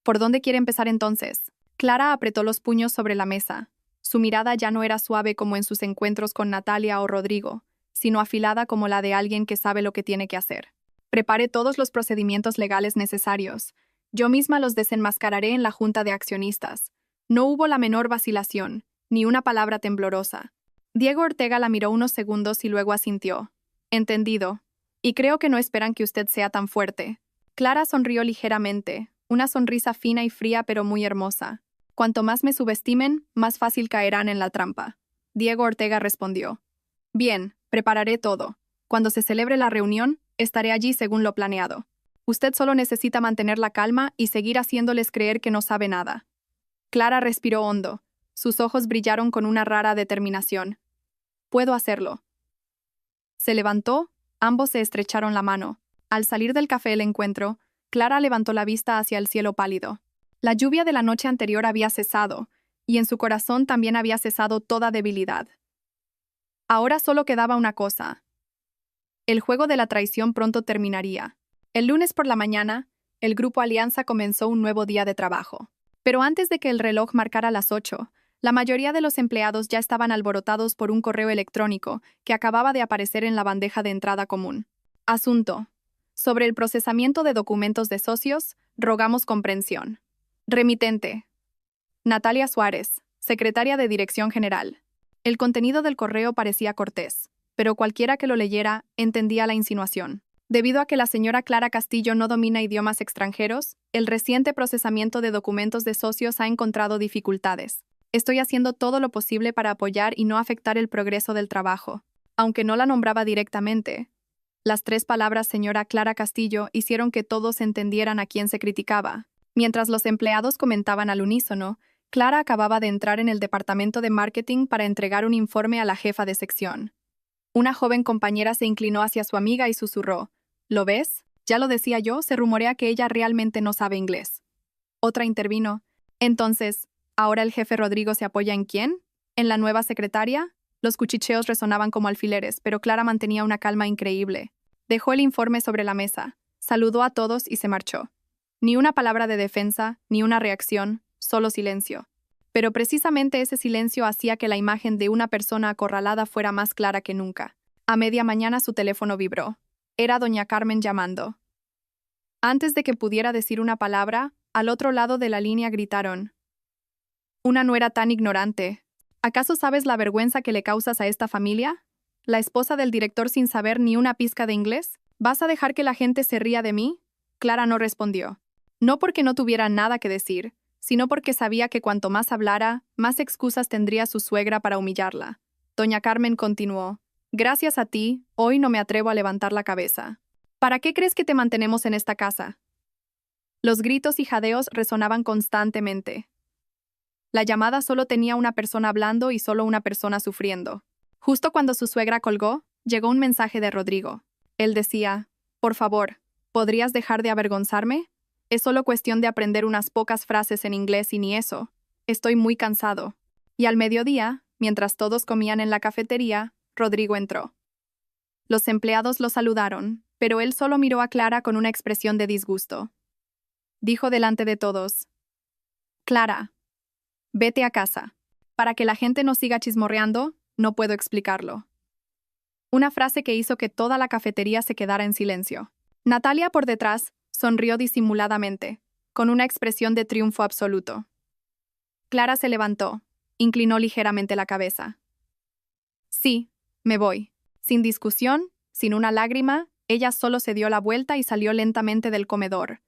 «¿Por dónde quiere empezar entonces?» Clara apretó los puños sobre la mesa. Su mirada ya no era suave como en sus encuentros con Natalia o Rodrigo, sino afilada como la de alguien que sabe lo que tiene que hacer. «Prepare todos los procedimientos legales necesarios. Yo misma los desenmascararé en la junta de accionistas». No hubo la menor vacilación, ni una palabra temblorosa. Diego Ortega la miró unos segundos y luego asintió. «Entendido. Y creo que no esperan que usted sea tan fuerte». Clara sonrió ligeramente, una sonrisa fina y fría pero muy hermosa. «Cuanto más me subestimen, más fácil caerán en la trampa». Diego Ortega respondió: «Bien, prepararé todo. Cuando se celebre la reunión, estaré allí según lo planeado. Usted solo necesita mantener la calma y seguir haciéndoles creer que no sabe nada». Clara respiró hondo. Sus ojos brillaron con una rara determinación. «Puedo hacerlo». Se levantó, ambos se estrecharon la mano. Al salir del café el encuentro, Clara levantó la vista hacia el cielo pálido. La lluvia de la noche anterior había cesado, y en su corazón también había cesado toda debilidad. Ahora solo quedaba una cosa. El juego de la traición pronto terminaría. El lunes por la mañana, el Grupo Alianza comenzó un nuevo día de trabajo. Pero antes de que el reloj marcara las 8, la mayoría de los empleados ya estaban alborotados por un correo electrónico que acababa de aparecer en la bandeja de entrada común. Asunto: sobre el procesamiento de documentos de socios, rogamos comprensión. Remitente: Natalia Suárez, secretaria de Dirección General. El contenido del correo parecía cortés, pero cualquiera que lo leyera entendía la insinuación. Debido a que la señora Clara Castillo no domina idiomas extranjeros, el reciente procesamiento de documentos de socios ha encontrado dificultades. Estoy haciendo todo lo posible para apoyar y no afectar el progreso del trabajo. Aunque no la nombraba directamente, las 3 palabras señora Clara Castillo hicieron que todos entendieran a quién se criticaba. Mientras los empleados comentaban al unísono, Clara acababa de entrar en el departamento de marketing para entregar un informe a la jefa de sección. Una joven compañera se inclinó hacia su amiga y susurró: «¿Lo ves? Ya lo decía yo, se rumorea que ella realmente no sabe inglés». Otra intervino: «Entonces, ¿ahora el jefe Rodrigo se apoya en quién? ¿En la nueva secretaria?». Los cuchicheos resonaban como alfileres, pero Clara mantenía una calma increíble. Dejó el informe sobre la mesa, saludó a todos y se marchó. Ni una palabra de defensa, ni una reacción, solo silencio. Pero precisamente ese silencio hacía que la imagen de una persona acorralada fuera más clara que nunca. A media mañana su teléfono vibró. Era doña Carmen llamando. Antes de que pudiera decir una palabra, al otro lado de la línea gritaron: «Una nuera tan ignorante. ¿Acaso sabes la vergüenza que le causas a esta familia? ¿La esposa del director sin saber ni una pizca de inglés? ¿Vas a dejar que la gente se ría de mí?». Clara no respondió. No porque no tuviera nada que decir, sino porque sabía que cuanto más hablara, más excusas tendría su suegra para humillarla. Doña Carmen continuó: «Gracias a ti, hoy no me atrevo a levantar la cabeza. ¿Para qué crees que te mantenemos en esta casa?». Los gritos y jadeos resonaban constantemente. La llamada solo tenía una persona hablando y solo una persona sufriendo. Justo cuando su suegra colgó, llegó un mensaje de Rodrigo. Él decía, «Por favor, ¿podrías dejar de avergonzarme? Es solo cuestión de aprender unas pocas frases en inglés y ni eso. Estoy muy cansado». Y al mediodía, mientras todos comían en la cafetería, Rodrigo entró. Los empleados lo saludaron, pero él solo miró a Clara con una expresión de disgusto. Dijo delante de todos, «Clara, vete a casa. Para que la gente no siga chismorreando, no puedo explicarlo». Una frase que hizo que toda la cafetería se quedara en silencio. Natalia, por detrás, sonrió disimuladamente, con una expresión de triunfo absoluto. Clara se levantó, inclinó ligeramente la cabeza. «Sí, me voy». Sin discusión, sin una lágrima, ella solo se dio la vuelta y salió lentamente del comedor.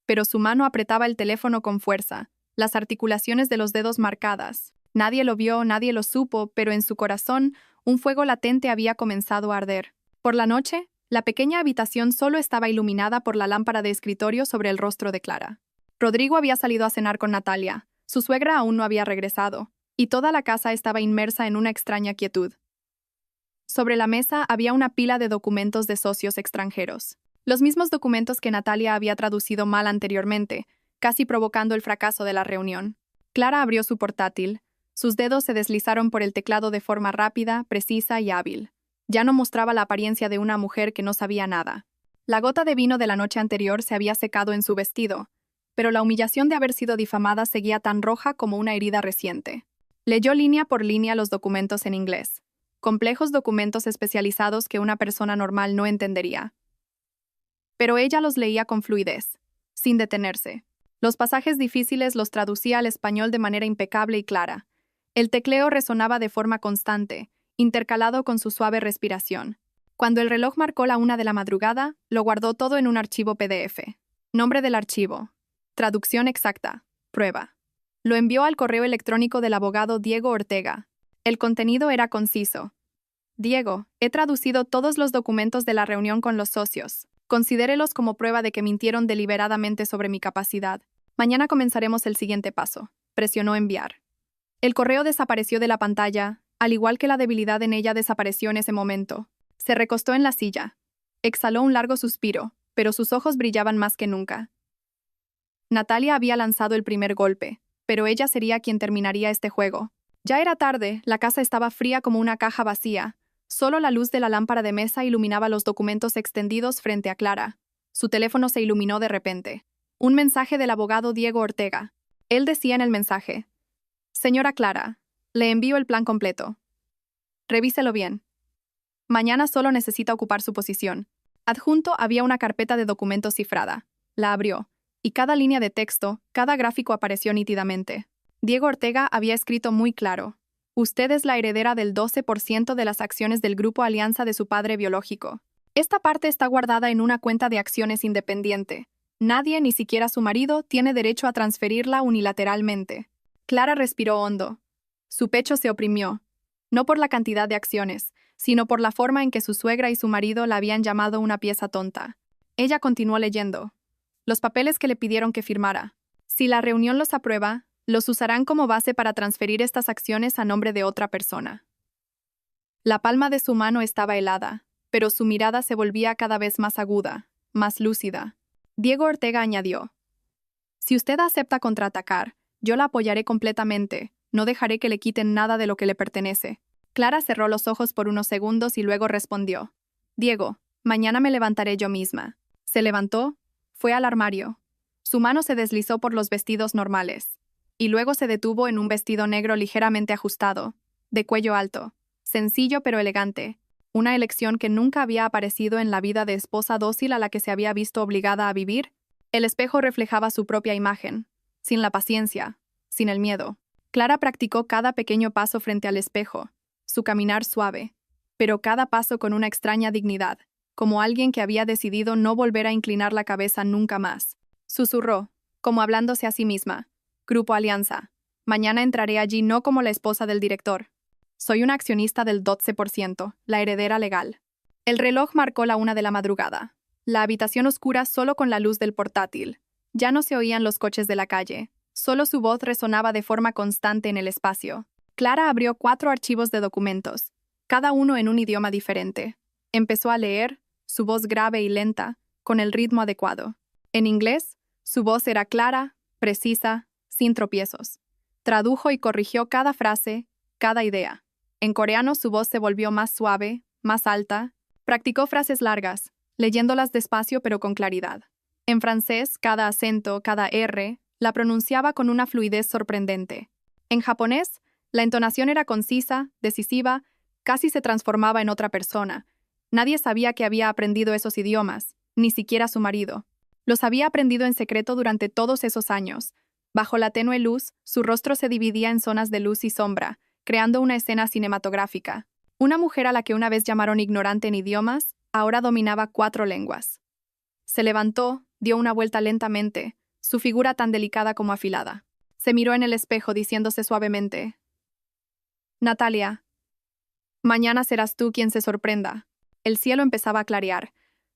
Pero su mano apretaba el teléfono con fuerza, las articulaciones de los dedos marcadas. Nadie lo vio, nadie lo supo, pero en su corazón un fuego latente había comenzado a arder. Por la noche, la pequeña habitación solo estaba iluminada por la lámpara de escritorio sobre el rostro de Clara. Rodrigo había salido a cenar con Natalia, su suegra aún no había regresado, y toda la casa estaba inmersa en una extraña quietud. Sobre la mesa había una pila de documentos de socios extranjeros. Los mismos documentos que Natalia había traducido mal anteriormente, casi provocando el fracaso de la reunión. Clara abrió su portátil. Sus dedos se deslizaron por el teclado de forma rápida, precisa y hábil. Ya no mostraba la apariencia de una mujer que no sabía nada. La gota de vino de la noche anterior se había secado en su vestido, pero la humillación de haber sido difamada seguía tan roja como una herida reciente. Leyó línea por línea los documentos en inglés. Complejos documentos especializados que una persona normal no entendería. Pero ella los leía con fluidez, sin detenerse. Los pasajes difíciles los traducía al español de manera impecable y clara. El tecleo resonaba de forma constante, intercalado con su suave respiración. Cuando el reloj marcó la 1 de la madrugada, lo guardó todo en un archivo PDF. Nombre del archivo. Traducción exacta. Prueba. Lo envió al correo electrónico del abogado Diego Ortega. El contenido era conciso. «Diego, he traducido todos los documentos de la reunión con los socios. Considérelos como prueba de que mintieron deliberadamente sobre mi capacidad. Mañana comenzaremos el siguiente paso». Presionó enviar. El correo desapareció de la pantalla, al igual que la debilidad en ella desapareció en ese momento. Se recostó en la silla. Exhaló un largo suspiro, pero sus ojos brillaban más que nunca. Natalia había lanzado el primer golpe, pero ella sería quien terminaría este juego. Ya era tarde, la casa estaba fría como una caja vacía. Solo la luz de la lámpara de mesa iluminaba los documentos extendidos frente a Clara. Su teléfono se iluminó de repente. Un mensaje del abogado Diego Ortega. Él decía en el mensaje: «Señora Clara, le envío el plan completo. Revíselo bien. Mañana solo necesita ocupar su posición». Adjunto había una carpeta de documentos cifrada. La abrió, y cada línea de texto, cada gráfico apareció nítidamente. Diego Ortega había escrito muy claro: «Usted es la heredera del 12% de las acciones del Grupo Alianza de su padre biológico. Esta parte está guardada en una cuenta de acciones independiente. Nadie, ni siquiera su marido, tiene derecho a transferirla unilateralmente». Clara respiró hondo. Su pecho se oprimió, no por la cantidad de acciones, sino por la forma en que su suegra y su marido la habían llamado una pieza tonta. Ella continuó leyendo. Los papeles que le pidieron que firmara. Si la reunión los aprueba, los usarán como base para transferir estas acciones a nombre de otra persona. La palma de su mano estaba helada, pero su mirada se volvía cada vez más aguda, más lúcida. Diego Ortega añadió: «Si usted acepta contraatacar, yo la apoyaré completamente, no dejaré que le quiten nada de lo que le pertenece». Clara cerró los ojos por unos segundos y luego respondió: «Diego, mañana me levantaré yo misma». Se levantó, fue al armario. Su mano se deslizó por los vestidos normales, y luego se detuvo en un vestido negro ligeramente ajustado, de cuello alto, sencillo pero elegante, una elección que nunca había aparecido en la vida de esposa dócil a la que se había visto obligada a vivir. El espejo reflejaba su propia imagen, sin la paciencia, sin el miedo. Clara practicó cada pequeño paso frente al espejo, su caminar suave, pero cada paso con una extraña dignidad, como alguien que había decidido no volver a inclinar la cabeza nunca más. Susurró, como hablándose a sí misma: «Grupo Alianza. Mañana entraré allí no como la esposa del director. Soy una accionista del 12%, la heredera legal». El reloj marcó la 1 de la madrugada. La habitación oscura solo con la luz del portátil. Ya no se oían los coches de la calle. Solo su voz resonaba de forma constante en el espacio. Clara abrió 4 archivos de documentos, cada uno en un idioma diferente. Empezó a leer, su voz grave y lenta, con el ritmo adecuado. En inglés, su voz era clara, precisa, sin tropiezos. Tradujo y corrigió cada frase, cada idea. En coreano su voz se volvió más suave, más alta. Practicó frases largas, leyéndolas despacio pero con claridad. En francés, cada acento, cada R, la pronunciaba con una fluidez sorprendente. En japonés, la entonación era concisa, decisiva, casi se transformaba en otra persona. Nadie sabía que había aprendido esos idiomas, ni siquiera su marido. Los había aprendido en secreto durante todos esos años. Bajo la tenue luz, su rostro se dividía en zonas de luz y sombra, creando una escena cinematográfica. Una mujer a la que una vez llamaron ignorante en idiomas, ahora dominaba 4 lenguas. Se levantó, dio una vuelta lentamente, su figura tan delicada como afilada. Se miró en el espejo diciéndose suavemente: «Natalia, mañana serás tú quien se sorprenda». El cielo empezaba a clarear.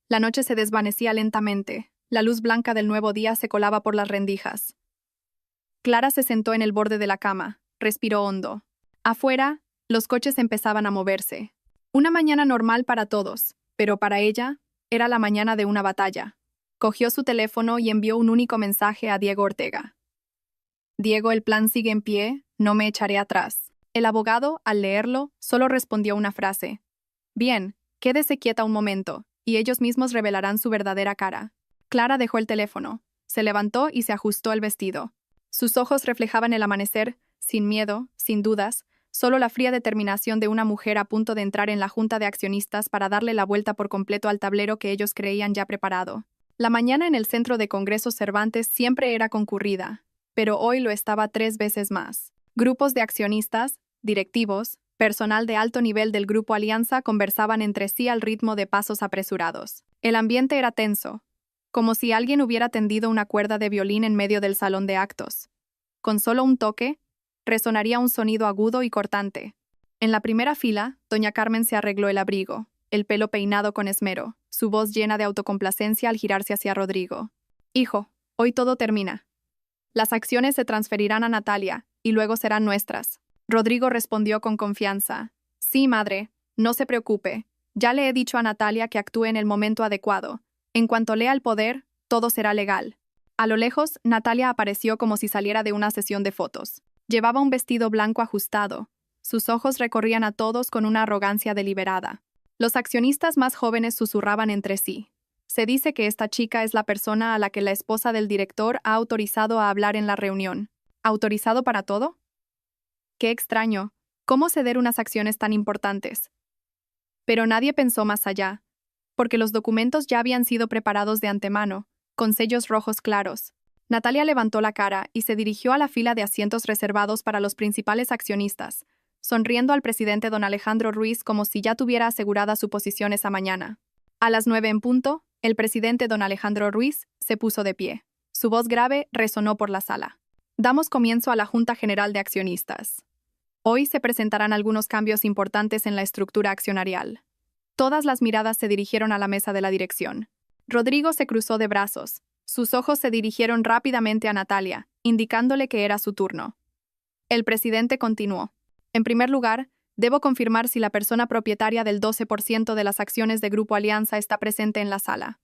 La noche se desvanecía lentamente. La luz blanca del nuevo día se colaba por las rendijas. Clara se sentó en el borde de la cama, respiró hondo. Afuera, los coches empezaban a moverse. Una mañana normal para todos, pero para ella, era la mañana de una batalla. Cogió su teléfono y envió un único mensaje a Diego Ortega. «Diego, el plan sigue en pie, no me echaré atrás». El abogado, al leerlo, solo respondió una frase. «Bien, quédese quieta un momento, y ellos mismos revelarán su verdadera cara». Clara dejó el teléfono, se levantó y se ajustó el vestido. Sus ojos reflejaban el amanecer, sin miedo, sin dudas, solo la fría determinación de una mujer a punto de entrar en la junta de accionistas para darle la vuelta por completo al tablero que ellos creían ya preparado. La mañana en el Centro de Congresos Cervantes siempre era concurrida, pero hoy lo estaba 3 veces más. Grupos de accionistas, directivos, personal de alto nivel del Grupo Alianza conversaban entre sí al ritmo de pasos apresurados. El ambiente era tenso, como si alguien hubiera tendido una cuerda de violín en medio del salón de actos. Con solo un toque, resonaría un sonido agudo y cortante. En la primera fila, doña Carmen se arregló el abrigo, el pelo peinado con esmero, su voz llena de autocomplacencia al girarse hacia Rodrigo. «Hijo, hoy todo termina. Las acciones se transferirán a Natalia, y luego serán nuestras». Rodrigo respondió con confianza. «Sí, madre, no se preocupe. Ya le he dicho a Natalia que actúe en el momento adecuado. En cuanto lea el poder, todo será legal». A lo lejos, Natalia apareció como si saliera de una sesión de fotos. Llevaba un vestido blanco ajustado. Sus ojos recorrían a todos con una arrogancia deliberada. Los accionistas más jóvenes susurraban entre sí. Se dice que esta chica es la persona a la que la esposa del director ha autorizado a hablar en la reunión. ¿Autorizado para todo? Qué extraño. ¿Cómo ceder unas acciones tan importantes? Pero nadie pensó más allá, porque los documentos ya habían sido preparados de antemano, con sellos rojos claros. Natalia levantó la cara y se dirigió a la fila de asientos reservados para los principales accionistas, sonriendo al presidente don Alejandro Ruiz como si ya tuviera asegurada su posición esa mañana. A las 9 en punto, el presidente don Alejandro Ruiz se puso de pie. Su voz grave resonó por la sala. «Damos comienzo a la Junta General de Accionistas. Hoy se presentarán algunos cambios importantes en la estructura accionarial». Todas las miradas se dirigieron a la mesa de la dirección. Rodrigo se cruzó de brazos. Sus ojos se dirigieron rápidamente a Natalia, indicándole que era su turno. El presidente continuó. «En primer lugar, debo confirmar si la persona propietaria del 12% de las acciones de Grupo Alianza está presente en la sala».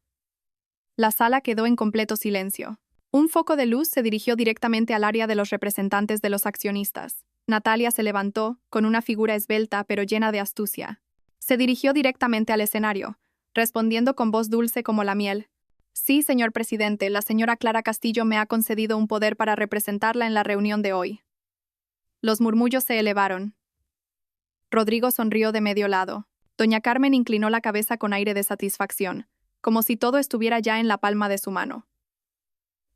La sala quedó en completo silencio. Un foco de luz se dirigió directamente al área de los representantes de los accionistas. Natalia se levantó, con una figura esbelta pero llena de astucia. Se dirigió directamente al escenario, respondiendo con voz dulce como la miel. «Sí, señor presidente, la señora Clara Castillo me ha concedido un poder para representarla en la reunión de hoy». Los murmullos se elevaron. Rodrigo sonrió de medio lado. Doña Carmen inclinó la cabeza con aire de satisfacción, como si todo estuviera ya en la palma de su mano.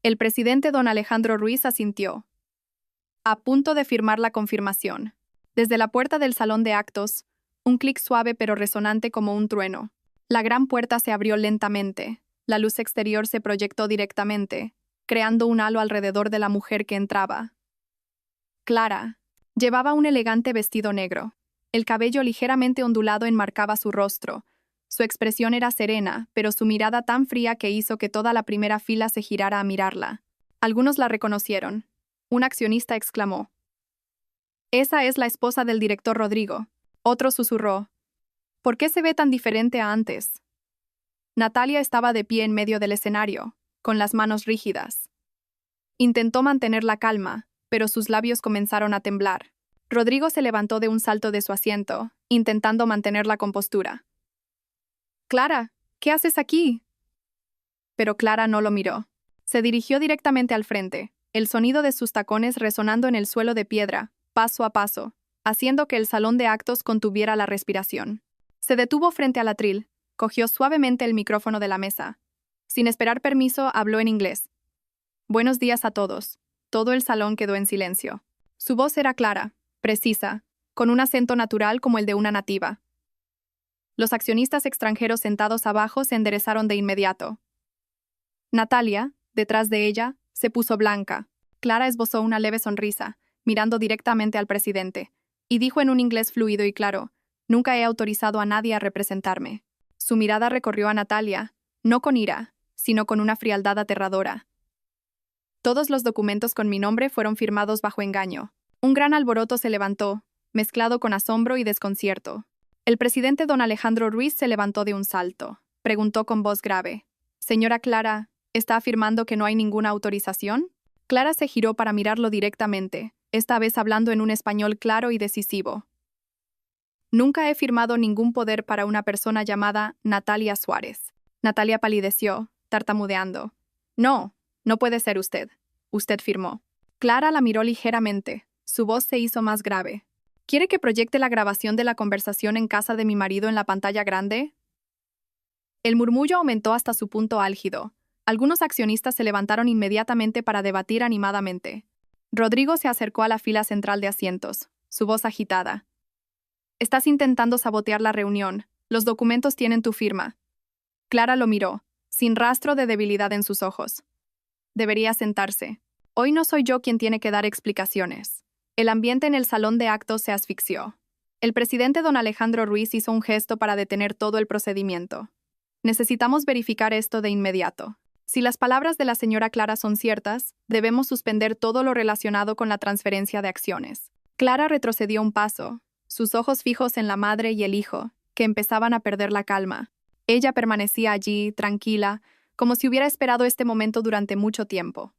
El presidente don Alejandro Ruiz asintió, a punto de firmar la confirmación. Desde la puerta del salón de actos, un clic suave pero resonante como un trueno. La gran puerta se abrió lentamente. La luz exterior se proyectó directamente, creando un halo alrededor de la mujer que entraba. Clara. Llevaba un elegante vestido negro. El cabello ligeramente ondulado enmarcaba su rostro. Su expresión era serena, pero su mirada tan fría que hizo que toda la primera fila se girara a mirarla. Algunos la reconocieron. Un accionista exclamó: «Esa es la esposa del director Rodrigo». Otro susurró: «¿Por qué se ve tan diferente a antes?». Natalia estaba de pie en medio del escenario, con las manos rígidas. Intentó mantener la calma, pero sus labios comenzaron a temblar. Rodrigo se levantó de un salto de su asiento, intentando mantener la compostura. «Clara, ¿qué haces aquí?» Pero Clara no lo miró. Se dirigió directamente al frente, el sonido de sus tacones resonando en el suelo de piedra, paso a paso, haciendo que el salón de actos contuviera la respiración. Se detuvo frente al atril, cogió suavemente el micrófono de la mesa. Sin esperar permiso, habló en inglés. «Buenos días a todos». Todo el salón quedó en silencio. Su voz era clara, precisa, con un acento natural como el de una nativa. Los accionistas extranjeros sentados abajo se enderezaron de inmediato. Natalia, detrás de ella, se puso blanca. Clara esbozó una leve sonrisa, mirando directamente al presidente, y dijo en un inglés fluido y claro: «Nunca he autorizado a nadie a representarme». Su mirada recorrió a Natalia, no con ira, sino con una frialdad aterradora. «Todos los documentos con mi nombre fueron firmados bajo engaño». Un gran alboroto se levantó, mezclado con asombro y desconcierto. El presidente don Alejandro Ruiz se levantó de un salto. Preguntó con voz grave: «Señora Clara, ¿está afirmando que no hay ninguna autorización?» Clara se giró para mirarlo directamente, esta vez hablando en un español claro y decisivo. «Nunca he firmado ningún poder para una persona llamada Natalia Suárez». Natalia palideció, tartamudeando. «No, no puede ser usted. Usted firmó». Clara la miró ligeramente. Su voz se hizo más grave. «¿Quiere que proyecte la grabación de la conversación en casa de mi marido en la pantalla grande?» El murmullo aumentó hasta su punto álgido. Algunos accionistas se levantaron inmediatamente para debatir animadamente. Rodrigo se acercó a la fila central de asientos, su voz agitada. «Estás intentando sabotear la reunión. Los documentos tienen tu firma». Clara lo miró, sin rastro de debilidad en sus ojos. «Debería sentarse. Hoy no soy yo quien tiene que dar explicaciones». El ambiente en el salón de actos se asfixió. El presidente don Alejandro Ruiz hizo un gesto para detener todo el procedimiento. «Necesitamos verificar esto de inmediato. Si las palabras de la señora Clara son ciertas, debemos suspender todo lo relacionado con la transferencia de acciones». Clara retrocedió un paso, sus ojos fijos en la madre y el hijo, que empezaban a perder la calma. Ella permanecía allí, tranquila, como si hubiera esperado este momento durante mucho tiempo.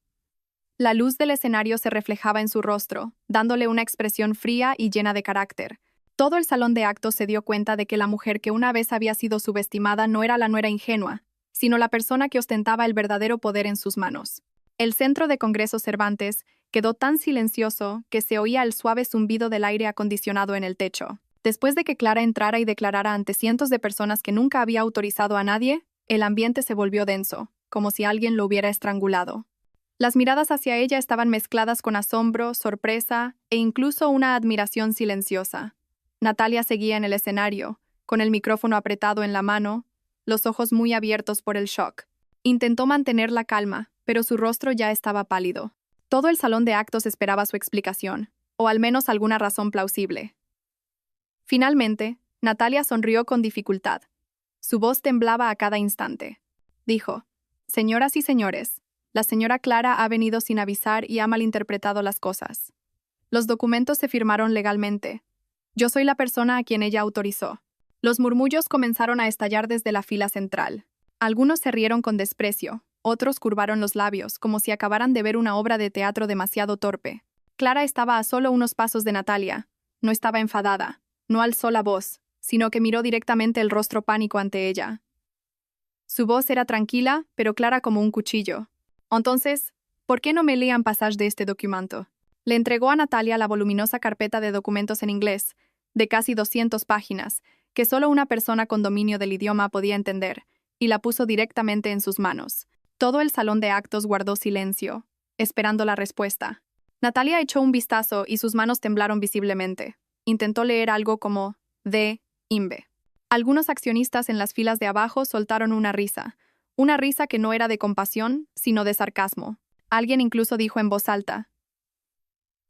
La luz del escenario se reflejaba en su rostro, dándole una expresión fría y llena de carácter. Todo el salón de actos se dio cuenta de que la mujer que una vez había sido subestimada no era la nuera ingenua, sino la persona que ostentaba el verdadero poder en sus manos. El centro de Congreso Cervantes quedó tan silencioso que se oía el suave zumbido del aire acondicionado en el techo. Después de que Clara entrara y declarara ante cientos de personas que nunca había autorizado a nadie, el ambiente se volvió denso, como si alguien lo hubiera estrangulado. Las miradas hacia ella estaban mezcladas con asombro, sorpresa e incluso una admiración silenciosa. Natalia seguía en el escenario, con el micrófono apretado en la mano, los ojos muy abiertos por el shock. Intentó mantener la calma, pero su rostro ya estaba pálido. Todo el salón de actos esperaba su explicación, o al menos alguna razón plausible. Finalmente, Natalia sonrió con dificultad. Su voz temblaba a cada instante. Dijo: «Señoras y señores, la señora Clara ha venido sin avisar y ha malinterpretado las cosas. Los documentos se firmaron legalmente. Yo soy la persona a quien ella autorizó». Los murmullos comenzaron a estallar desde la fila central. Algunos se rieron con desprecio, otros curvaron los labios, como si acabaran de ver una obra de teatro demasiado torpe. Clara estaba a solo unos pasos de Natalia. No estaba enfadada, no alzó la voz, sino que miró directamente el rostro pánico ante ella. Su voz era tranquila, pero clara como un cuchillo. «Entonces, ¿por qué no me lean passage de este documento?» Le entregó a Natalia la voluminosa carpeta de documentos en inglés, de casi 200 páginas, que solo una persona con dominio del idioma podía entender, y la puso directamente en sus manos. Todo el salón de actos guardó silencio, esperando la respuesta. Natalia echó un vistazo y sus manos temblaron visiblemente. Intentó leer algo como «de imbe». Algunos accionistas en las filas de abajo soltaron una risa que no era de compasión, sino de sarcasmo. Alguien incluso dijo en voz alta: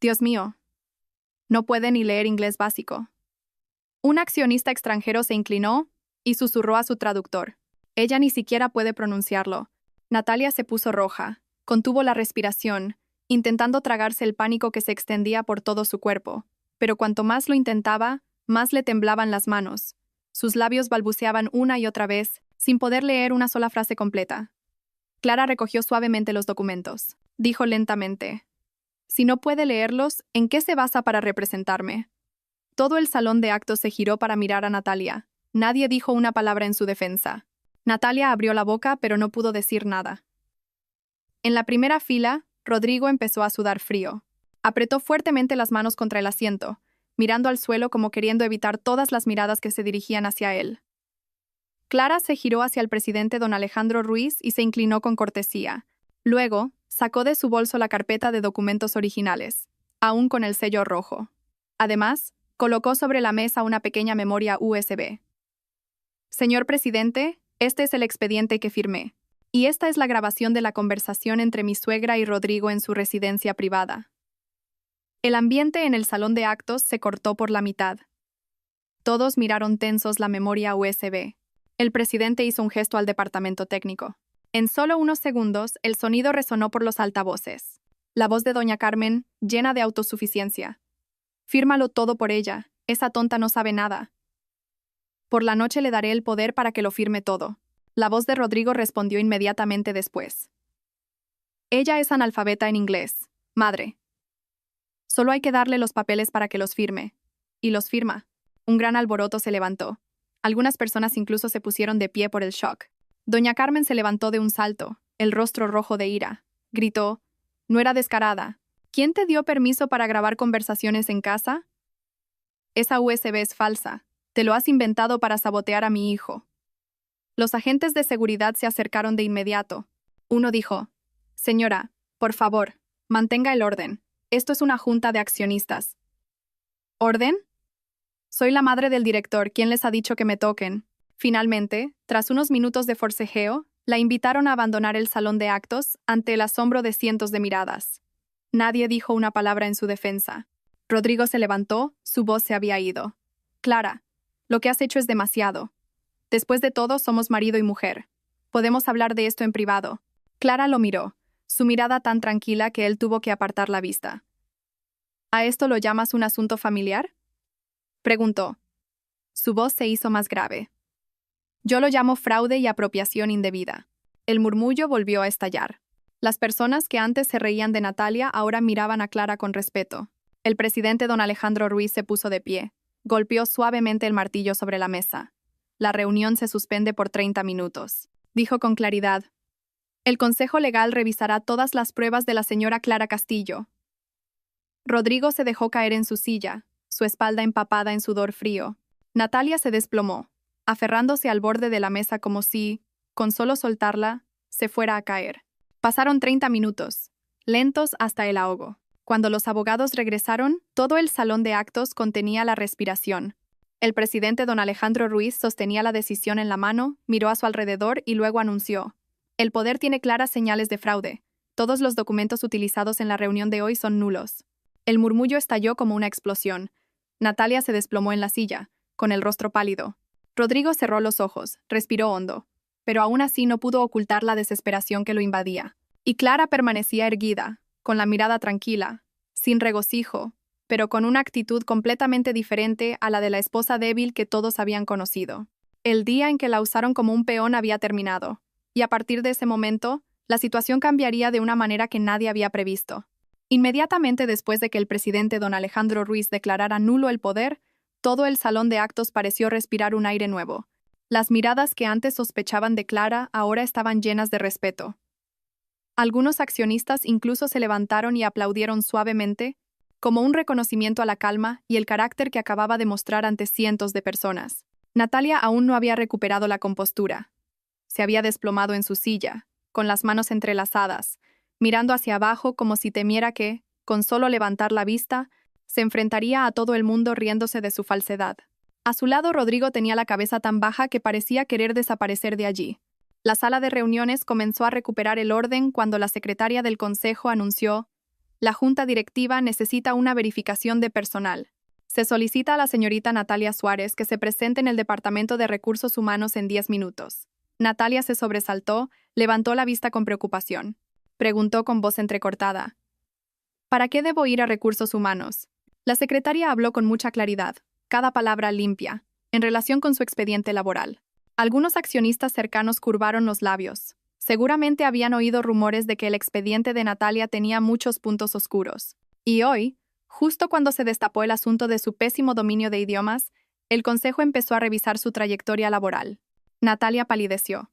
«Dios mío, no puede ni leer inglés básico». Un accionista extranjero se inclinó y susurró a su traductor: «Ella ni siquiera puede pronunciarlo». Natalia se puso roja, contuvo la respiración, intentando tragarse el pánico que se extendía por todo su cuerpo, pero cuanto más lo intentaba, más le temblaban las manos. Sus labios balbuceaban una y otra vez: sin poder leer una sola frase completa. Clara recogió suavemente los documentos. Dijo lentamente: «Si no puede leerlos, ¿en qué se basa para representarme?». Todo el salón de actos se giró para mirar a Natalia. Nadie dijo una palabra en su defensa. Natalia abrió la boca, pero no pudo decir nada. En la primera fila, Rodrigo empezó a sudar frío. Apretó fuertemente las manos contra el asiento, mirando al suelo como queriendo evitar todas las miradas que se dirigían hacia él. Clara se giró hacia el presidente don Alejandro Ruiz y se inclinó con cortesía. Luego, sacó de su bolso la carpeta de documentos originales, aún con el sello rojo. Además, colocó sobre la mesa una pequeña memoria USB. «Señor presidente, este es el expediente que firmé, y esta es la grabación de la conversación entre mi suegra y Rodrigo en su residencia privada». El ambiente en el salón de actos se cortó por la mitad. Todos miraron tensos la memoria USB. El presidente hizo un gesto al departamento técnico. En solo unos segundos, el sonido resonó por los altavoces. La voz de doña Carmen, llena de autosuficiencia: «Fírmalo todo por ella, esa tonta no sabe nada. Por la noche le daré el poder para que lo firme todo». La voz de Rodrigo respondió inmediatamente después: «Ella es analfabeta en inglés, madre. Solo hay que darle los papeles para que los firme». Y los firma. Un gran alboroto se levantó. Algunas personas incluso se pusieron de pie por el shock. Doña Carmen se levantó de un salto, el rostro rojo de ira. Gritó: «¿No era descarada? ¿Quién te dio permiso para grabar conversaciones en casa? Esa USB es falsa. Te lo has inventado para sabotear a mi hijo». Los agentes de seguridad se acercaron de inmediato. Uno dijo: «Señora, por favor, mantenga el orden. Esto es una junta de accionistas». «¿Orden? Soy la madre del director. ¿Quién les ha dicho que me toquen?». Finalmente, tras unos minutos de forcejeo, la invitaron a abandonar el salón de actos ante el asombro de cientos de miradas. Nadie dijo una palabra en su defensa. Rodrigo se levantó, su voz se había ido. «Clara, lo que has hecho es demasiado. Después de todo, somos marido y mujer. Podemos hablar de esto en privado». Clara lo miró, su mirada tan tranquila que él tuvo que apartar la vista. «¿A esto lo llamas un asunto familiar?», preguntó. Su voz se hizo más grave. «Yo lo llamo fraude y apropiación indebida». El murmullo volvió a estallar. Las personas que antes se reían de Natalia ahora miraban a Clara con respeto. El presidente don Alejandro Ruiz se puso de pie. Golpeó suavemente el martillo sobre la mesa. «La reunión se suspende por 30 minutos», dijo con claridad. «El Consejo Legal revisará todas las pruebas de la señora Clara Castillo». Rodrigo se dejó caer en su silla, su espalda empapada en sudor frío. Natalia se desplomó, aferrándose al borde de la mesa como si, con solo soltarla, se fuera a caer. Pasaron 30 minutos, lentos hasta el ahogo. Cuando los abogados regresaron, todo el salón de actos contenía la respiración. El presidente don Alejandro Ruiz sostenía la decisión en la mano, miró a su alrededor y luego anunció: «El poder tiene claras señales de fraude. Todos los documentos utilizados en la reunión de hoy son nulos». El murmullo estalló como una explosión. Natalia se desplomó en la silla, con el rostro pálido. Rodrigo cerró los ojos, respiró hondo, pero aún así no pudo ocultar la desesperación que lo invadía. Y Clara permanecía erguida, con la mirada tranquila, sin regocijo, pero con una actitud completamente diferente a la de la esposa débil que todos habían conocido. El día en que la usaron como un peón había terminado, y a partir de ese momento, la situación cambiaría de una manera que nadie había previsto. Inmediatamente después de que el presidente don Alejandro Ruiz declarara nulo el poder, todo el salón de actos pareció respirar un aire nuevo. Las miradas que antes sospechaban de Clara ahora estaban llenas de respeto. Algunos accionistas incluso se levantaron y aplaudieron suavemente, como un reconocimiento a la calma y el carácter que acababa de mostrar ante cientos de personas. Natalia aún no había recuperado la compostura. Se había desplomado en su silla, con las manos entrelazadas, mirando hacia abajo como si temiera que, con solo levantar la vista, se enfrentaría a todo el mundo riéndose de su falsedad. A su lado, Rodrigo tenía la cabeza tan baja que parecía querer desaparecer de allí. La sala de reuniones comenzó a recuperar el orden cuando la secretaria del consejo anunció: «La junta directiva necesita una verificación de personal. Se solicita a la señorita Natalia Suárez que se presente en el Departamento de Recursos Humanos en 10 minutos». Natalia se sobresaltó, levantó la vista con preocupación. Preguntó con voz entrecortada: «¿Para qué debo ir a Recursos Humanos?». La secretaria habló con mucha claridad, cada palabra limpia, en relación con su expediente laboral. Algunos accionistas cercanos curvaron los labios. Seguramente habían oído rumores de que el expediente de Natalia tenía muchos puntos oscuros. Y hoy, justo cuando se destapó el asunto de su pésimo dominio de idiomas, el consejo empezó a revisar su trayectoria laboral. Natalia palideció.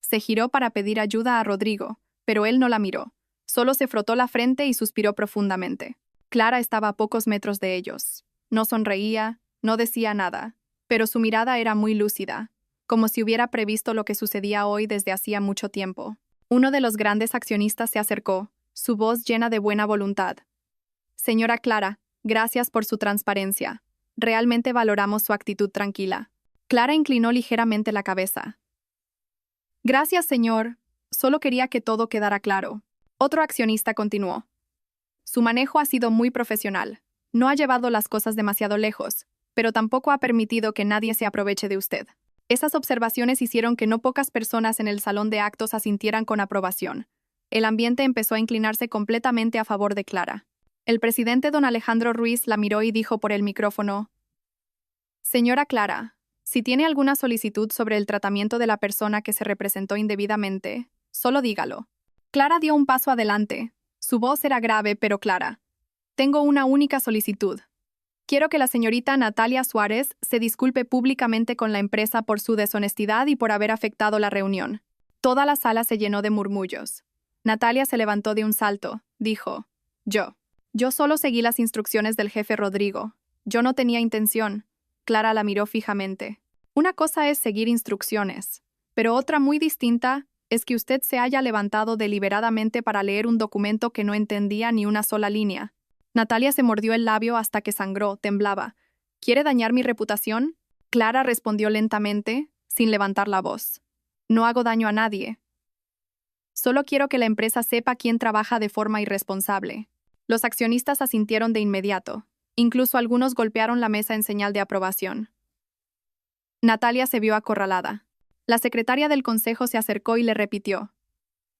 Se giró para pedir ayuda a Rodrigo, pero él no la miró. Solo se frotó la frente y suspiró profundamente. Clara estaba a pocos metros de ellos. No sonreía, no decía nada, pero su mirada era muy lúcida, como si hubiera previsto lo que sucedía hoy desde hacía mucho tiempo. Uno de los grandes accionistas se acercó, su voz llena de buena voluntad. Señora Clara, gracias por su transparencia. Realmente valoramos su actitud tranquila. Clara inclinó ligeramente la cabeza. Gracias, señor. Solo quería que todo quedara claro. Otro accionista continuó. Su manejo ha sido muy profesional. No ha llevado las cosas demasiado lejos, pero tampoco ha permitido que nadie se aproveche de usted. Esas observaciones hicieron que no pocas personas en el salón de actos asintieran con aprobación. El ambiente empezó a inclinarse completamente a favor de Clara. El presidente don Alejandro Ruiz la miró y dijo por el micrófono: Señora Clara, si tiene alguna solicitud sobre el tratamiento de la persona que se representó indebidamente, solo dígalo. Clara dio un paso adelante. Su voz era grave pero clara. Tengo una única solicitud. Quiero que la señorita Natalia Suárez se disculpe públicamente con la empresa por su deshonestidad y por haber afectado la reunión. Toda la sala se llenó de murmullos. Natalia se levantó de un salto. Dijo: Yo solo seguí las instrucciones del jefe Rodrigo. Yo no tenía intención. Clara la miró fijamente. Una cosa es seguir instrucciones, pero otra muy distinta es que usted se haya levantado deliberadamente para leer un documento que no entendía ni una sola línea. Natalia se mordió el labio hasta que sangró, temblaba. ¿Quiere dañar mi reputación? Clara respondió lentamente, sin levantar la voz. No hago daño a nadie. Solo quiero que la empresa sepa quién trabaja de forma irresponsable. Los accionistas asintieron de inmediato. Incluso algunos golpearon la mesa en señal de aprobación. Natalia se vio acorralada. La secretaria del consejo se acercó y le repitió: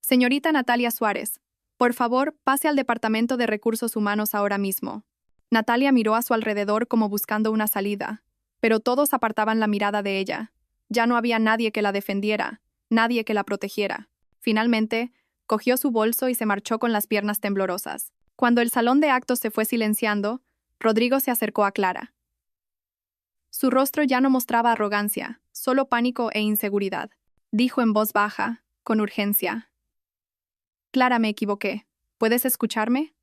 Señorita Natalia Suárez, por favor, pase al Departamento de Recursos Humanos ahora mismo. Natalia miró a su alrededor como buscando una salida, pero todos apartaban la mirada de ella. Ya no había nadie que la defendiera, nadie que la protegiera. Finalmente, cogió su bolso y se marchó con las piernas temblorosas. Cuando el salón de actos se fue silenciando, Rodrigo se acercó a Clara. Su rostro ya no mostraba arrogancia, solo pánico e inseguridad. Dijo en voz baja, con urgencia: Clara, me equivoqué. ¿Puedes escucharme?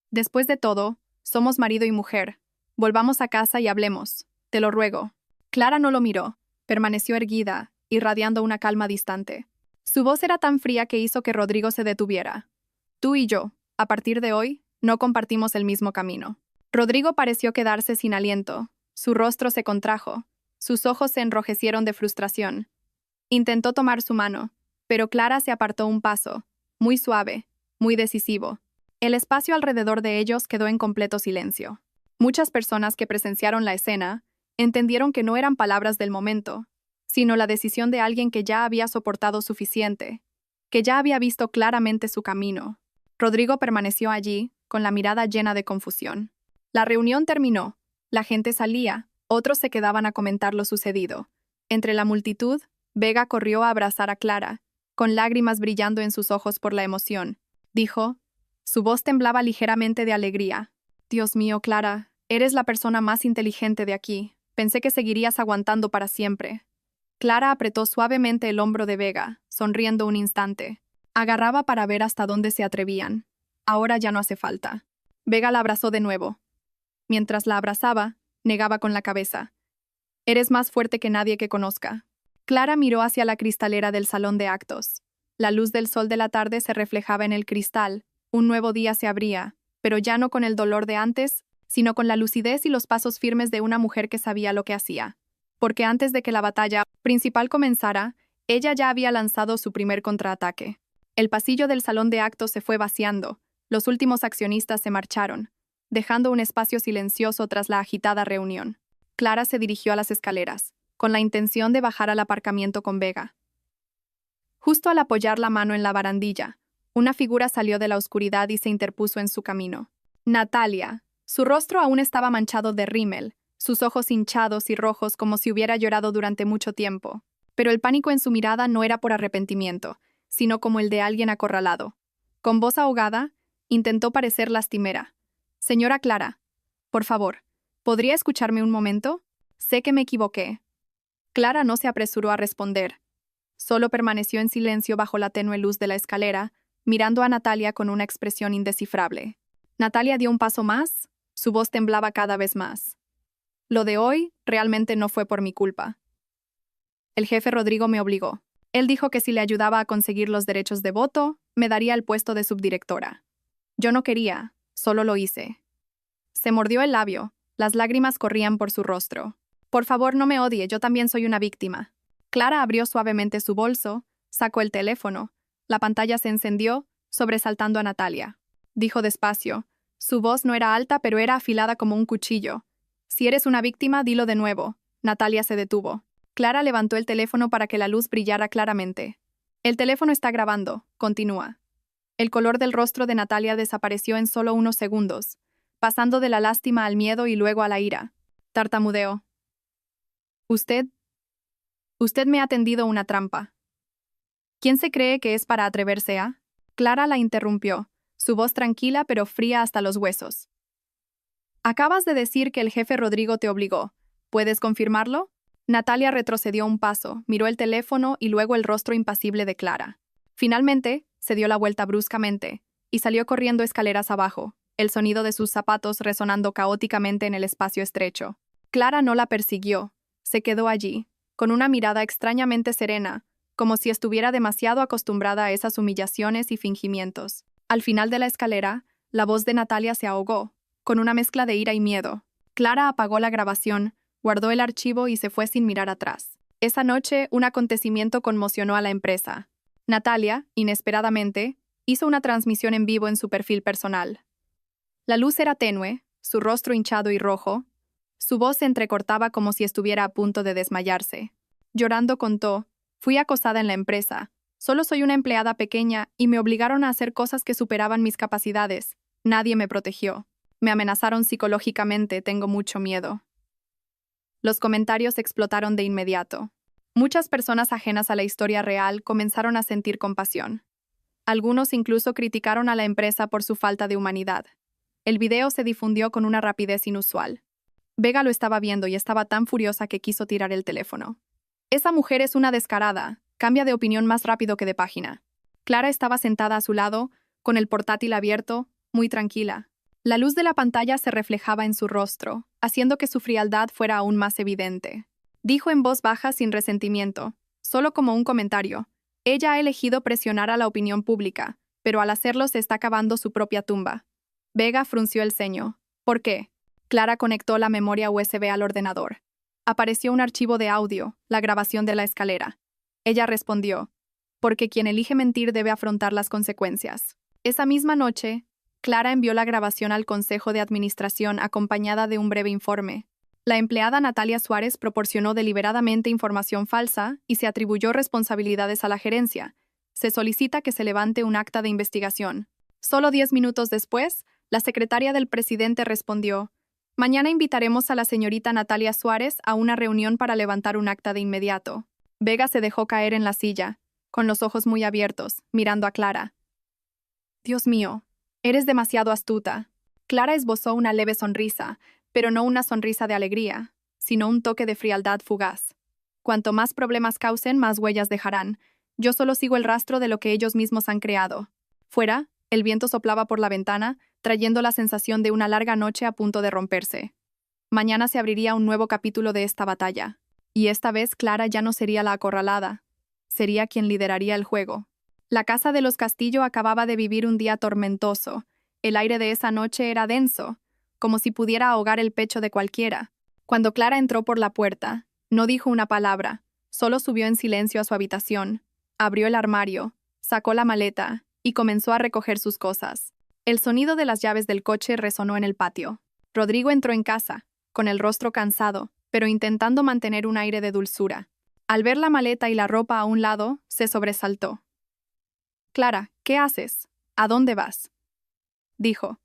Después de todo, somos marido y mujer. Volvamos a casa y hablemos. Te lo ruego. Clara no lo miró. Permaneció erguida, irradiando una calma distante. Su voz era tan fría que hizo que Rodrigo se detuviera. Tú y yo, a partir de hoy, no compartimos el mismo camino. Rodrigo pareció quedarse sin aliento. Su rostro se contrajo. Sus ojos se enrojecieron de frustración. Intentó tomar su mano, pero Clara se apartó un paso, muy suave, muy decisivo. El espacio alrededor de ellos quedó en completo silencio. Muchas personas que presenciaron la escena entendieron que no eran palabras del momento, sino la decisión de alguien que ya había soportado suficiente, que ya había visto claramente su camino. Rodrigo permaneció allí, con la mirada llena de confusión. La reunión terminó. La gente salía, otros se quedaban a comentar lo sucedido. Entre la multitud, Vega corrió a abrazar a Clara, con lágrimas brillando en sus ojos por la emoción. Dijo, su voz temblaba ligeramente de alegría: Dios mío, Clara, eres la persona más inteligente de aquí. Pensé que seguirías aguantando para siempre. Clara apretó suavemente el hombro de Vega, sonriendo un instante. Agarraba para ver hasta dónde se atrevían. Ahora ya no hace falta. Vega la abrazó de nuevo. Mientras la abrazaba, negaba con la cabeza. Eres más fuerte que nadie que conozca. Clara miró hacia la cristalera del salón de actos. La luz del sol de la tarde se reflejaba en el cristal. Un nuevo día se abría, pero ya no con el dolor de antes, sino con la lucidez y los pasos firmes de una mujer que sabía lo que hacía. Porque antes de que la batalla principal comenzara, ella ya había lanzado su primer contraataque. El pasillo del salón de actos se fue vaciando. Los últimos accionistas se marcharon, dejando un espacio silencioso tras la agitada reunión. Clara se dirigió a las escaleras, con la intención de bajar al aparcamiento con Vega. Justo al apoyar la mano en la barandilla, una figura salió de la oscuridad y se interpuso en su camino. Natalia. Su rostro aún estaba manchado de rímel, sus ojos hinchados y rojos como si hubiera llorado durante mucho tiempo. Pero el pánico en su mirada no era por arrepentimiento, sino como el de alguien acorralado. Con voz ahogada, intentó parecer lastimera. Señora Clara, por favor, ¿podría escucharme un momento? Sé que me equivoqué. Clara no se apresuró a responder. Solo permaneció en silencio bajo la tenue luz de la escalera, mirando a Natalia con una expresión indescifrable. Natalia dio un paso más, su voz temblaba cada vez más. Lo de hoy realmente no fue por mi culpa. El jefe Rodrigo me obligó. Él dijo que si le ayudaba a conseguir los derechos de voto, me daría el puesto de subdirectora. Yo no quería, solo lo hice. Se mordió el labio, las lágrimas corrían por su rostro. Por favor, no me odie, yo también soy una víctima. Clara abrió suavemente su bolso, sacó el teléfono. La pantalla se encendió, sobresaltando a Natalia. Dijo despacio. Su voz no era alta, pero era afilada como un cuchillo. Si eres una víctima, dilo de nuevo. Natalia se detuvo. Clara levantó el teléfono para que la luz brillara claramente. El teléfono está grabando, continúa. El color del rostro de Natalia desapareció en solo unos segundos, pasando de la lástima al miedo y luego a la ira. Tartamudeó. Usted me ha tendido una trampa. ¿Quién se cree que es para atreverse a? Clara la interrumpió, su voz tranquila pero fría hasta los huesos. Acabas de decir que el jefe Rodrigo te obligó. ¿Puedes confirmarlo? Natalia retrocedió un paso, miró el teléfono y luego el rostro impasible de Clara. Finalmente, se dio la vuelta bruscamente y salió corriendo escaleras abajo, el sonido de sus zapatos resonando caóticamente en el espacio estrecho. Clara no la persiguió. Se quedó allí, con una mirada extrañamente serena, como si estuviera demasiado acostumbrada a esas humillaciones y fingimientos. Al final de la escalera, la voz de Natalia se ahogó, con una mezcla de ira y miedo. Clara apagó la grabación, guardó el archivo y se fue sin mirar atrás. Esa noche, un acontecimiento conmocionó a la empresa. Natalia, inesperadamente, hizo una transmisión en vivo en su perfil personal. La luz era tenue, su rostro hinchado y rojo. Su voz se entrecortaba como si estuviera a punto de desmayarse. Llorando contó, fui acosada en la empresa. Solo soy una empleada pequeña y me obligaron a hacer cosas que superaban mis capacidades. Nadie me protegió. Me amenazaron psicológicamente, tengo mucho miedo. Los comentarios explotaron de inmediato. Muchas personas ajenas a la historia real comenzaron a sentir compasión. Algunos incluso criticaron a la empresa por su falta de humanidad. El video se difundió con una rapidez inusual. Vega lo estaba viendo y estaba tan furiosa que quiso tirar el teléfono. Esa mujer es una descarada, cambia de opinión más rápido que de página. Clara estaba sentada a su lado, con el portátil abierto, muy tranquila. La luz de la pantalla se reflejaba en su rostro, haciendo que su frialdad fuera aún más evidente. Dijo en voz baja sin resentimiento, solo como un comentario. Ella ha elegido presionar a la opinión pública, pero al hacerlo se está cavando su propia tumba. Vega frunció el ceño. ¿Por qué? Clara conectó la memoria USB al ordenador. Apareció un archivo de audio, la grabación de la escalera. Ella respondió, porque quien elige mentir debe afrontar las consecuencias. Esa misma noche, Clara envió la grabación al Consejo de Administración acompañada de un breve informe. La empleada Natalia Suárez proporcionó deliberadamente información falsa y se atribuyó responsabilidades a la gerencia. Se solicita que se levante un acta de investigación. Solo 10 minutos después, la secretaria del presidente respondió, mañana invitaremos a la señorita Natalia Suárez a una reunión para levantar un acta de inmediato. Vega se dejó caer en la silla, con los ojos muy abiertos, mirando a Clara. Dios mío, eres demasiado astuta. Clara esbozó una leve sonrisa, pero no una sonrisa de alegría, sino un toque de frialdad fugaz. Cuanto más problemas causen, más huellas dejarán. Yo solo sigo el rastro de lo que ellos mismos han creado. Fuera, el viento soplaba por la ventana, trayendo la sensación de una larga noche a punto de romperse. Mañana se abriría un nuevo capítulo de esta batalla, y esta vez Clara ya no sería la acorralada, sería quien lideraría el juego. La casa de los Castillo acababa de vivir un día tormentoso. El aire de esa noche era denso, como si pudiera ahogar el pecho de cualquiera. Cuando Clara entró por la puerta, no dijo una palabra, solo subió en silencio a su habitación, abrió el armario, sacó la maleta y comenzó a recoger sus cosas. El sonido de las llaves del coche resonó en el patio. Rodrigo entró en casa, con el rostro cansado, pero intentando mantener un aire de dulzura. Al ver la maleta y la ropa a un lado, se sobresaltó. «Clara, ¿qué haces? ¿A dónde vas?», dijo.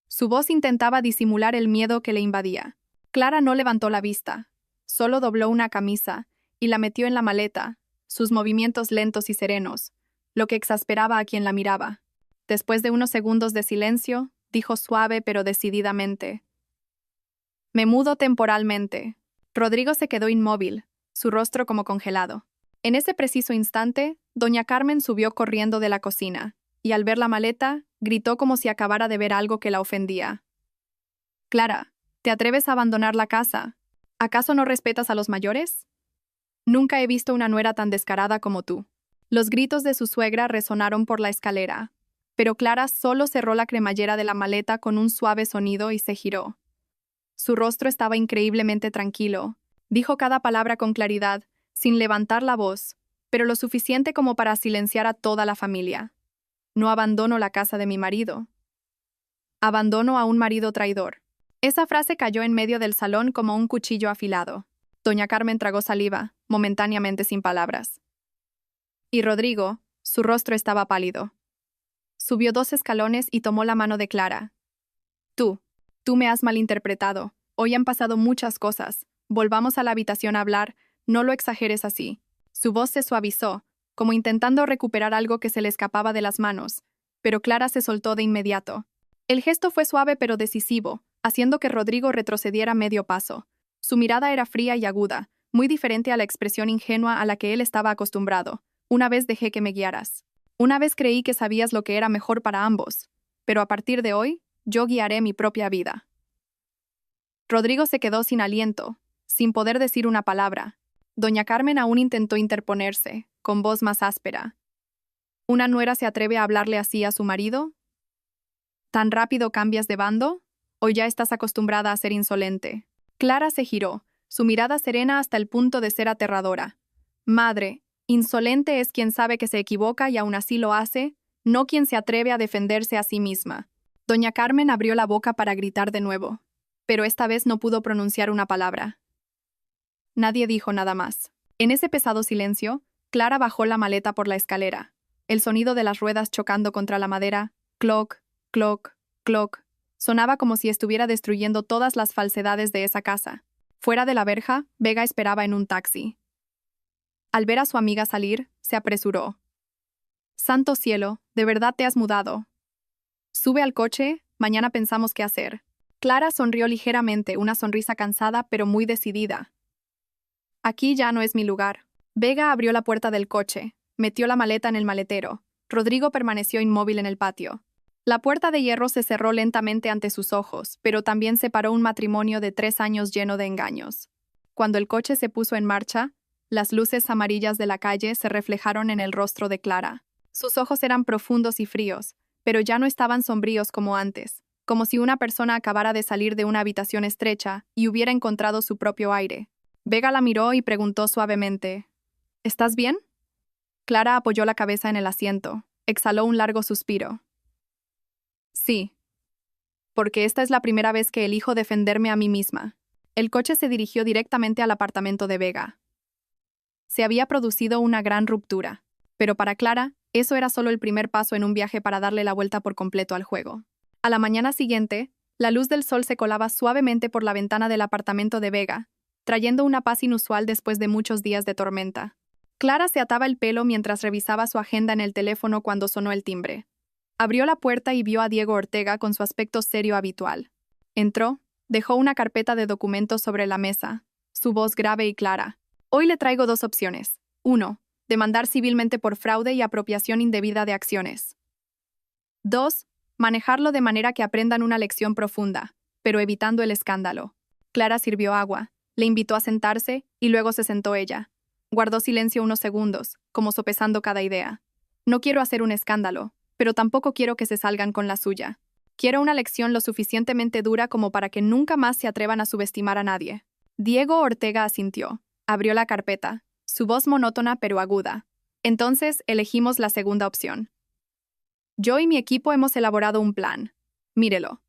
Su voz intentaba disimular el miedo que le invadía. Clara no levantó la vista, solo dobló una camisa y la metió en la maleta, sus movimientos lentos y serenos, lo que exasperaba a quien la miraba. Después de unos segundos de silencio, dijo suave pero decididamente: «Me mudo temporalmente». Rodrigo se quedó inmóvil, su rostro como congelado. En ese preciso instante, doña Carmen subió corriendo de la cocina, y al ver la maleta, gritó como si acabara de ver algo que la ofendía. «Clara, ¿te atreves a abandonar la casa? ¿Acaso no respetas a los mayores? Nunca he visto una nuera tan descarada como tú». Los gritos de su suegra resonaron por la escalera, pero Clara solo cerró la cremallera de la maleta con un suave sonido y se giró. Su rostro estaba increíblemente tranquilo. Dijo cada palabra con claridad, sin levantar la voz, pero lo suficiente como para silenciar a toda la familia. «No abandono la casa de mi marido. Abandono a un marido traidor». Esa frase cayó en medio del salón como un cuchillo afilado. Doña Carmen tragó saliva, momentáneamente sin palabras. Y Rodrigo, su rostro estaba pálido. Subió 2 escalones y tomó la mano de Clara. Tú me has malinterpretado. Hoy han pasado muchas cosas. Volvamos a la habitación a hablar, no lo exageres así». Su voz se suavizó, como intentando recuperar algo que se le escapaba de las manos, pero Clara se soltó de inmediato. El gesto fue suave pero decisivo, haciendo que Rodrigo retrocediera medio paso. Su mirada era fría y aguda, muy diferente a la expresión ingenua a la que él estaba acostumbrado. «Una vez dejé que me guiaras. Una vez creí que sabías lo que era mejor para ambos. Pero a partir de hoy, yo guiaré mi propia vida». Rodrigo se quedó sin aliento, sin poder decir una palabra. Doña Carmen aún intentó interponerse, con voz más áspera. ¿Una nuera se atreve a hablarle así a su marido? ¿Tan rápido cambias de bando? ¿O ya estás acostumbrada a ser insolente? Clara se giró, su mirada serena hasta el punto de ser aterradora. «Madre, insolente es quien sabe que se equivoca y aún así lo hace, no quien se atreve a defenderse a sí misma». Doña Carmen abrió la boca para gritar de nuevo, pero esta vez no pudo pronunciar una palabra. Nadie dijo nada más. En ese pesado silencio, Clara bajó la maleta por la escalera. El sonido de las ruedas chocando contra la madera, cloc, cloc, cloc, sonaba como si estuviera destruyendo todas las falsedades de esa casa. Fuera de la verja, Vega esperaba en un taxi. Al ver a su amiga salir, se apresuró. «Santo cielo, ¿de verdad te has mudado? Sube al coche, mañana pensamos qué hacer». Clara sonrió ligeramente, una sonrisa cansada pero muy decidida. «Aquí ya no es mi lugar». Vega abrió la puerta del coche, metió la maleta en el maletero. Rodrigo permaneció inmóvil en el patio. La puerta de hierro se cerró lentamente ante sus ojos, pero también separó un matrimonio de 3 años lleno de engaños. Cuando el coche se puso en marcha, las luces amarillas de la calle se reflejaron en el rostro de Clara. Sus ojos eran profundos y fríos, pero ya no estaban sombríos como antes, como si una persona acabara de salir de una habitación estrecha y hubiera encontrado su propio aire. Vega la miró y preguntó suavemente: «¿Estás bien?». Clara apoyó la cabeza en el asiento, exhaló un largo suspiro. «Sí, porque esta es la primera vez que elijo defenderme a mí misma». El coche se dirigió directamente al apartamento de Vega. Se había producido una gran ruptura, pero para Clara, eso era solo el primer paso en un viaje para darle la vuelta por completo al juego. A la mañana siguiente, la luz del sol se colaba suavemente por la ventana del apartamento de Vega, trayendo una paz inusual después de muchos días de tormenta. Clara se ataba el pelo mientras revisaba su agenda en el teléfono cuando sonó el timbre. Abrió la puerta y vio a Diego Ortega con su aspecto serio habitual. Entró, dejó una carpeta de documentos sobre la mesa, su voz grave y clara. «Hoy le traigo 2 opciones. 1. Demandar civilmente por fraude y apropiación indebida de acciones. 2. Manejarlo de manera que aprendan una lección profunda, pero evitando el escándalo». Clara sirvió agua, le invitó a sentarse y luego se sentó ella. Guardó silencio unos segundos, como sopesando cada idea. «No quiero hacer un escándalo, pero tampoco quiero que se salgan con la suya. Quiero una lección lo suficientemente dura como para que nunca más se atrevan a subestimar a nadie». Diego Ortega asintió. Abrió la carpeta, su voz monótona pero aguda. «Entonces elegimos la segunda opción. Yo y mi equipo hemos elaborado un plan. Mírelo».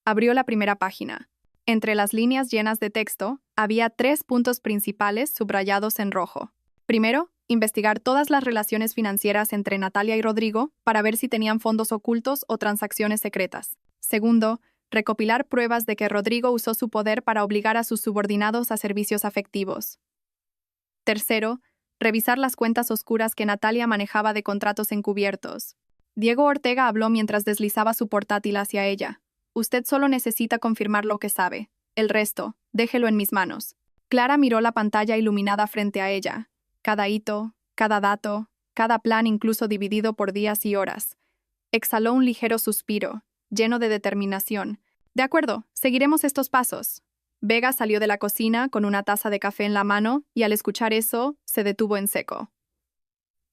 Abrió la primera página. Entre las líneas llenas de texto, había 3 puntos principales subrayados en rojo. Primero, investigar todas las relaciones financieras entre Natalia y Rodrigo para ver si tenían fondos ocultos o transacciones secretas. Segundo, recopilar pruebas de que Rodrigo usó su poder para obligar a sus subordinados a servicios afectivos. Tercero, revisar las cuentas oscuras que Natalia manejaba de contratos encubiertos. Diego Ortega habló mientras deslizaba su portátil hacia ella. Usted solo necesita confirmar lo que sabe. El resto, déjelo en mis manos. Clara miró la pantalla iluminada frente a ella. Cada hito, cada dato, cada plan incluso dividido por días y horas. Exhaló un ligero suspiro, lleno de determinación. De acuerdo, seguiremos estos pasos. Vega salió de la cocina con una taza de café en la mano y al escuchar eso, se detuvo en seco.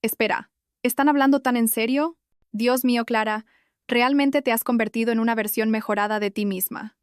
Espera, ¿están hablando tan en serio? Dios mío, Clara, realmente te has convertido en una versión mejorada de ti misma.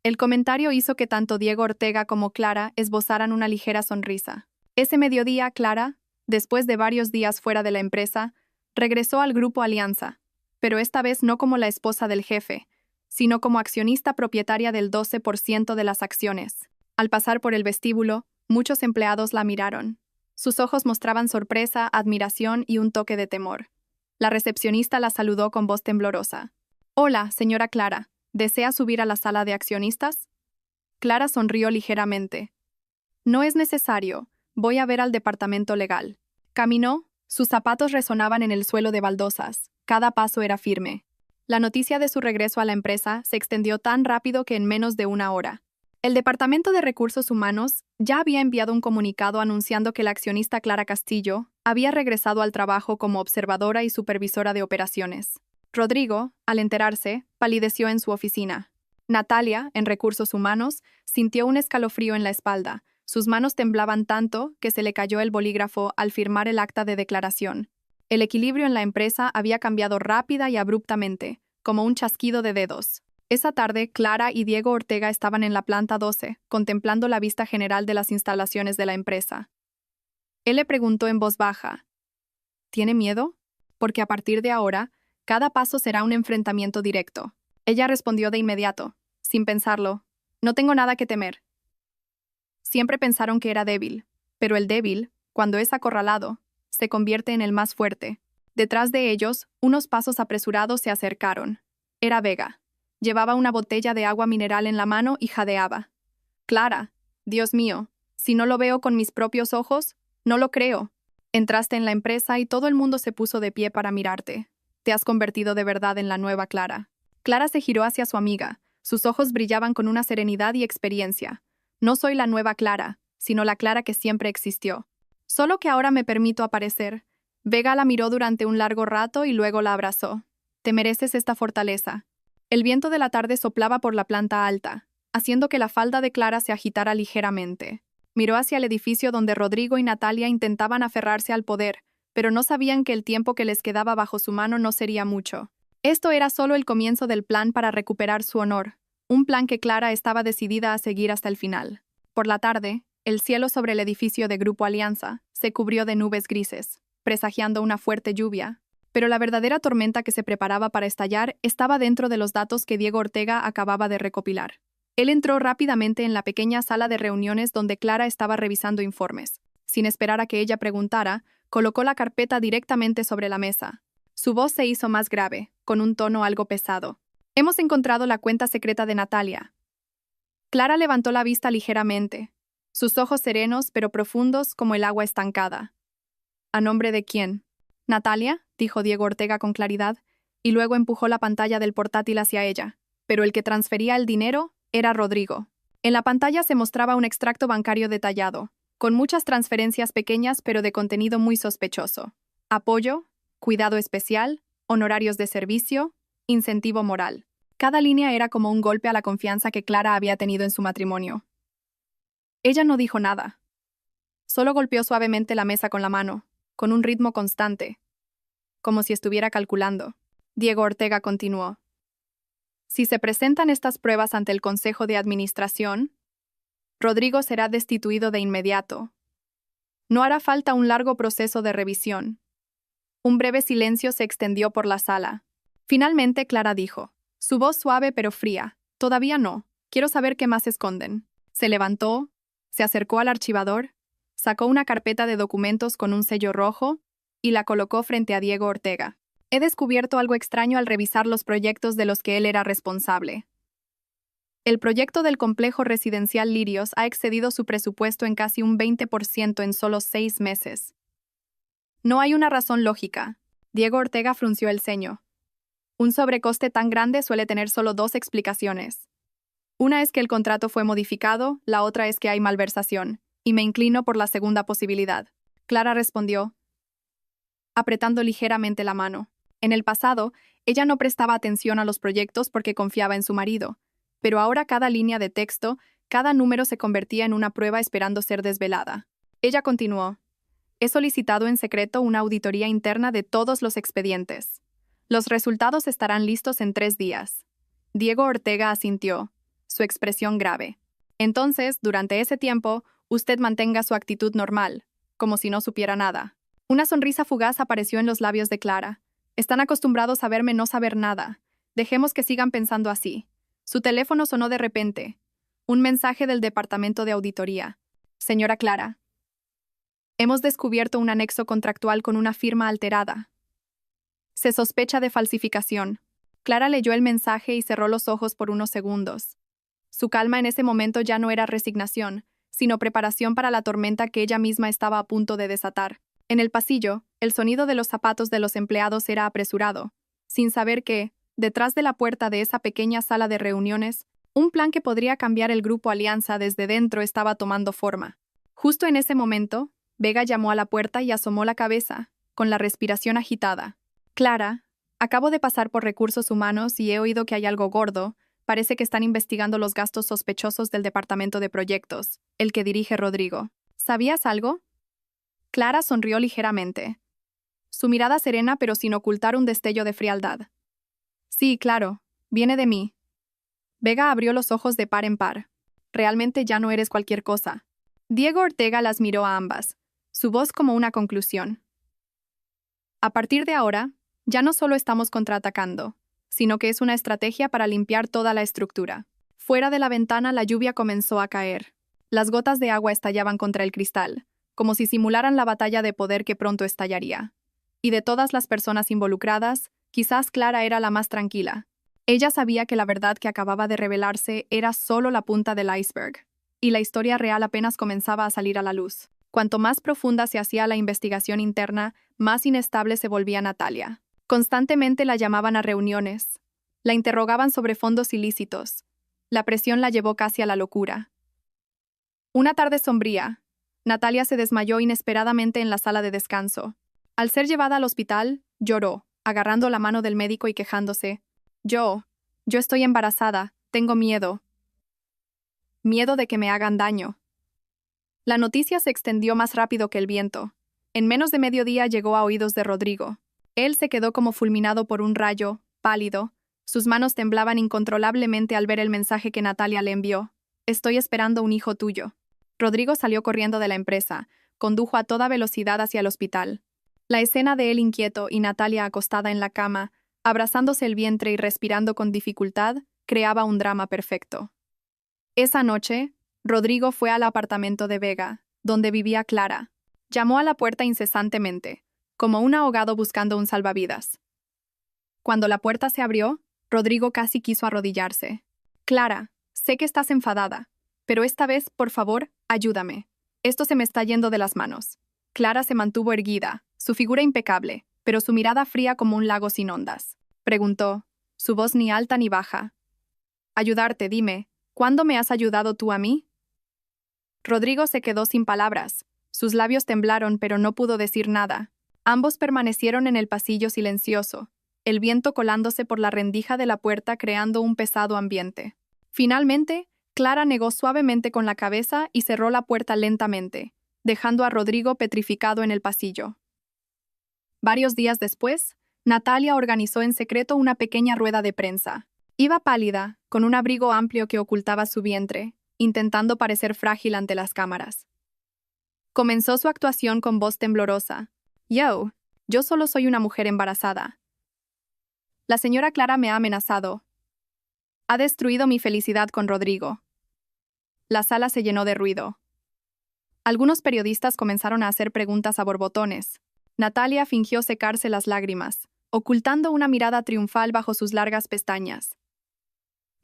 El comentario hizo que tanto Diego Ortega como Clara esbozaran una ligera sonrisa. Ese mediodía, Clara, después de varios días fuera de la empresa, regresó al Grupo Alianza, pero esta vez no como la esposa del jefe, sino como accionista propietaria del 12% de las acciones. Al pasar por el vestíbulo, muchos empleados la miraron. Sus ojos mostraban sorpresa, admiración y un toque de temor. La recepcionista la saludó con voz temblorosa. «Hola, señora Clara, ¿desea subir a la sala de accionistas?» Clara sonrió ligeramente. «No es necesario, voy a ver al departamento legal». Caminó, sus zapatos resonaban en el suelo de baldosas, cada paso era firme. La noticia de su regreso a la empresa se extendió tan rápido que en menos de una hora. El Departamento de Recursos Humanos ya había enviado un comunicado anunciando que la accionista Clara Castillo había regresado al trabajo como observadora y supervisora de operaciones. Rodrigo, al enterarse, palideció en su oficina. Natalia, en Recursos Humanos, sintió un escalofrío en la espalda. Sus manos temblaban tanto que se le cayó el bolígrafo al firmar el acta de declaración. El equilibrio en la empresa había cambiado rápida y abruptamente, como un chasquido de dedos. Esa tarde, Clara y Diego Ortega estaban en la planta 12, contemplando la vista general de las instalaciones de la empresa. Él le preguntó en voz baja, ¿tiene miedo? Porque a partir de ahora, cada paso será un enfrentamiento directo. Ella respondió de inmediato, sin pensarlo, no tengo nada que temer. Siempre pensaron que era débil, pero el débil, cuando es acorralado, se convierte en el más fuerte. Detrás de ellos, unos pasos apresurados se acercaron. Era Vega. Llevaba una botella de agua mineral en la mano y jadeaba. «Clara, Dios mío, si no lo veo con mis propios ojos, no lo creo. Entraste en la empresa y todo el mundo se puso de pie para mirarte. Te has convertido de verdad en la nueva Clara». Clara se giró hacia su amiga. Sus ojos brillaban con una serenidad y experiencia. «No soy la nueva Clara, sino la Clara que siempre existió. Solo que ahora me permito aparecer». Vega la miró durante un largo rato y luego la abrazó. «Te mereces esta fortaleza». El viento de la tarde soplaba por la planta alta, haciendo que la falda de Clara se agitara ligeramente. Miró hacia el edificio donde Rodrigo y Natalia intentaban aferrarse al poder, pero no sabían que el tiempo que les quedaba bajo su mano no sería mucho. Esto era solo el comienzo del plan para recuperar su honor, un plan que Clara estaba decidida a seguir hasta el final. Por la tarde, el cielo sobre el edificio de Grupo Alianza se cubrió de nubes grises, presagiando una fuerte lluvia, pero la verdadera tormenta que se preparaba para estallar estaba dentro de los datos que Diego Ortega acababa de recopilar. Él entró rápidamente en la pequeña sala de reuniones donde Clara estaba revisando informes. Sin esperar a que ella preguntara, colocó la carpeta directamente sobre la mesa. Su voz se hizo más grave, con un tono algo pesado. «Hemos encontrado la cuenta secreta de Natalia». Clara levantó la vista ligeramente, sus ojos serenos pero profundos como el agua estancada. «¿A nombre de quién?» «Natalia», dijo Diego Ortega con claridad, y luego empujó la pantalla del portátil hacia ella. Pero el que transfería el dinero era Rodrigo. En la pantalla se mostraba un extracto bancario detallado, con muchas transferencias pequeñas pero de contenido muy sospechoso. Apoyo, cuidado especial, honorarios de servicio, incentivo moral. Cada línea era como un golpe a la confianza que Clara había tenido en su matrimonio. Ella no dijo nada. Solo golpeó suavemente la mesa con la mano, con un ritmo constante, como si estuviera calculando. Diego Ortega continuó. «Si se presentan estas pruebas ante el Consejo de Administración, Rodrigo será destituido de inmediato. No hará falta un largo proceso de revisión». Un breve silencio se extendió por la sala. Finalmente Clara dijo, su voz suave pero fría, «Todavía no, quiero saber qué más esconden». Se levantó, se acercó al archivador, sacó una carpeta de documentos con un sello rojo y la colocó frente a Diego Ortega. «He descubierto algo extraño al revisar los proyectos de los que él era responsable. El proyecto del complejo residencial Lirios ha excedido su presupuesto en casi un 20% en solo 6 meses. No hay una razón lógica. Diego Ortega frunció el ceño. Un sobrecoste tan grande suele tener solo 2 explicaciones. Una es que el contrato fue modificado, la otra es que hay malversación, y me inclino por la segunda posibilidad. Clara respondió, apretando ligeramente la mano. En el pasado, ella no prestaba atención a los proyectos porque confiaba en su marido, pero ahora cada línea de texto, cada número se convertía en una prueba esperando ser desvelada. Ella continuó, he solicitado en secreto una auditoría interna de todos los expedientes. Los resultados estarán listos en 3 días. Diego Ortega asintió, su expresión grave. Entonces, durante ese tiempo, usted mantenga su actitud normal, como si no supiera nada. Una sonrisa fugaz apareció en los labios de Clara. Están acostumbrados a verme no saber nada. Dejemos que sigan pensando así. Su teléfono sonó de repente. Un mensaje del departamento de auditoría. Señora Clara. Hemos descubierto un anexo contractual con una firma alterada. Se sospecha de falsificación. Clara leyó el mensaje y cerró los ojos por unos segundos. Su calma en ese momento ya no era resignación, sino preparación para la tormenta que ella misma estaba a punto de desatar. En el pasillo, el sonido de los zapatos de los empleados era apresurado, sin saber que, detrás de la puerta de esa pequeña sala de reuniones, un plan que podría cambiar el grupo Alianza desde dentro estaba tomando forma. Justo en ese momento, Vega llamó a la puerta y asomó la cabeza, con la respiración agitada. Clara, acabo de pasar por recursos humanos y he oído que hay algo gordo. Parece que están investigando los gastos sospechosos del departamento de proyectos, el que dirige Rodrigo. ¿Sabías algo? Clara sonrió ligeramente. Su mirada serena pero sin ocultar un destello de frialdad. Sí, claro, viene de mí. Vega abrió los ojos de par en par. Realmente ya no eres cualquier cosa. Diego Ortega las miró a ambas, su voz como una conclusión. A partir de ahora, ya no solo estamos contraatacando, sino que es una estrategia para limpiar toda la estructura. Fuera de la ventana la lluvia comenzó a caer. Las gotas de agua estallaban contra el cristal, como si simularan la batalla de poder que pronto estallaría. Y de todas las personas involucradas, quizás Clara era la más tranquila. Ella sabía que la verdad que acababa de revelarse era solo la punta del iceberg, y la historia real apenas comenzaba a salir a la luz. Cuanto más profunda se hacía la investigación interna, más inestable se volvía Natalia. Constantemente la llamaban a reuniones. La interrogaban sobre fondos ilícitos. La presión la llevó casi a la locura. Una tarde sombría, Natalia se desmayó inesperadamente en la sala de descanso. Al ser llevada al hospital, lloró, agarrando la mano del médico y quejándose. Yo estoy embarazada, tengo miedo. Miedo de que me hagan daño. La noticia se extendió más rápido que el viento. En menos de mediodía llegó a oídos de Rodrigo. Él se quedó como fulminado por un rayo, pálido. Sus manos temblaban incontrolablemente al ver el mensaje que Natalia le envió. Estoy esperando un hijo tuyo. Rodrigo salió corriendo de la empresa, condujo a toda velocidad hacia el hospital. La escena de él inquieto y Natalia acostada en la cama, abrazándose el vientre y respirando con dificultad, creaba un drama perfecto. Esa noche, Rodrigo fue al apartamento de Vega, donde vivía Clara. Llamó a la puerta incesantemente, como un ahogado buscando un salvavidas. Cuando la puerta se abrió, Rodrigo casi quiso arrodillarse. Clara, sé que estás enfadada, pero esta vez, por favor, ayúdame. Esto se me está yendo de las manos. Clara se mantuvo erguida, su figura impecable, pero su mirada fría como un lago sin ondas. Preguntó, su voz ni alta ni baja. Ayudarte, dime, ¿cuándo me has ayudado tú a mí? Rodrigo se quedó sin palabras. Sus labios temblaron, pero no pudo decir nada. Ambos permanecieron en el pasillo silencioso, el viento colándose por la rendija de la puerta creando un pesado ambiente. Finalmente, Clara negó suavemente con la cabeza y cerró la puerta lentamente, dejando a Rodrigo petrificado en el pasillo. Varios días después, Natalia organizó en secreto una pequeña rueda de prensa. Iba pálida, con un abrigo amplio que ocultaba su vientre, intentando parecer frágil ante las cámaras. Comenzó su actuación con voz temblorosa. Yo solo soy una mujer embarazada. La señora Clara me ha amenazado. Ha destruido mi felicidad con Rodrigo. La sala se llenó de ruido. Algunos periodistas comenzaron a hacer preguntas a borbotones. Natalia fingió secarse las lágrimas, ocultando una mirada triunfal bajo sus largas pestañas.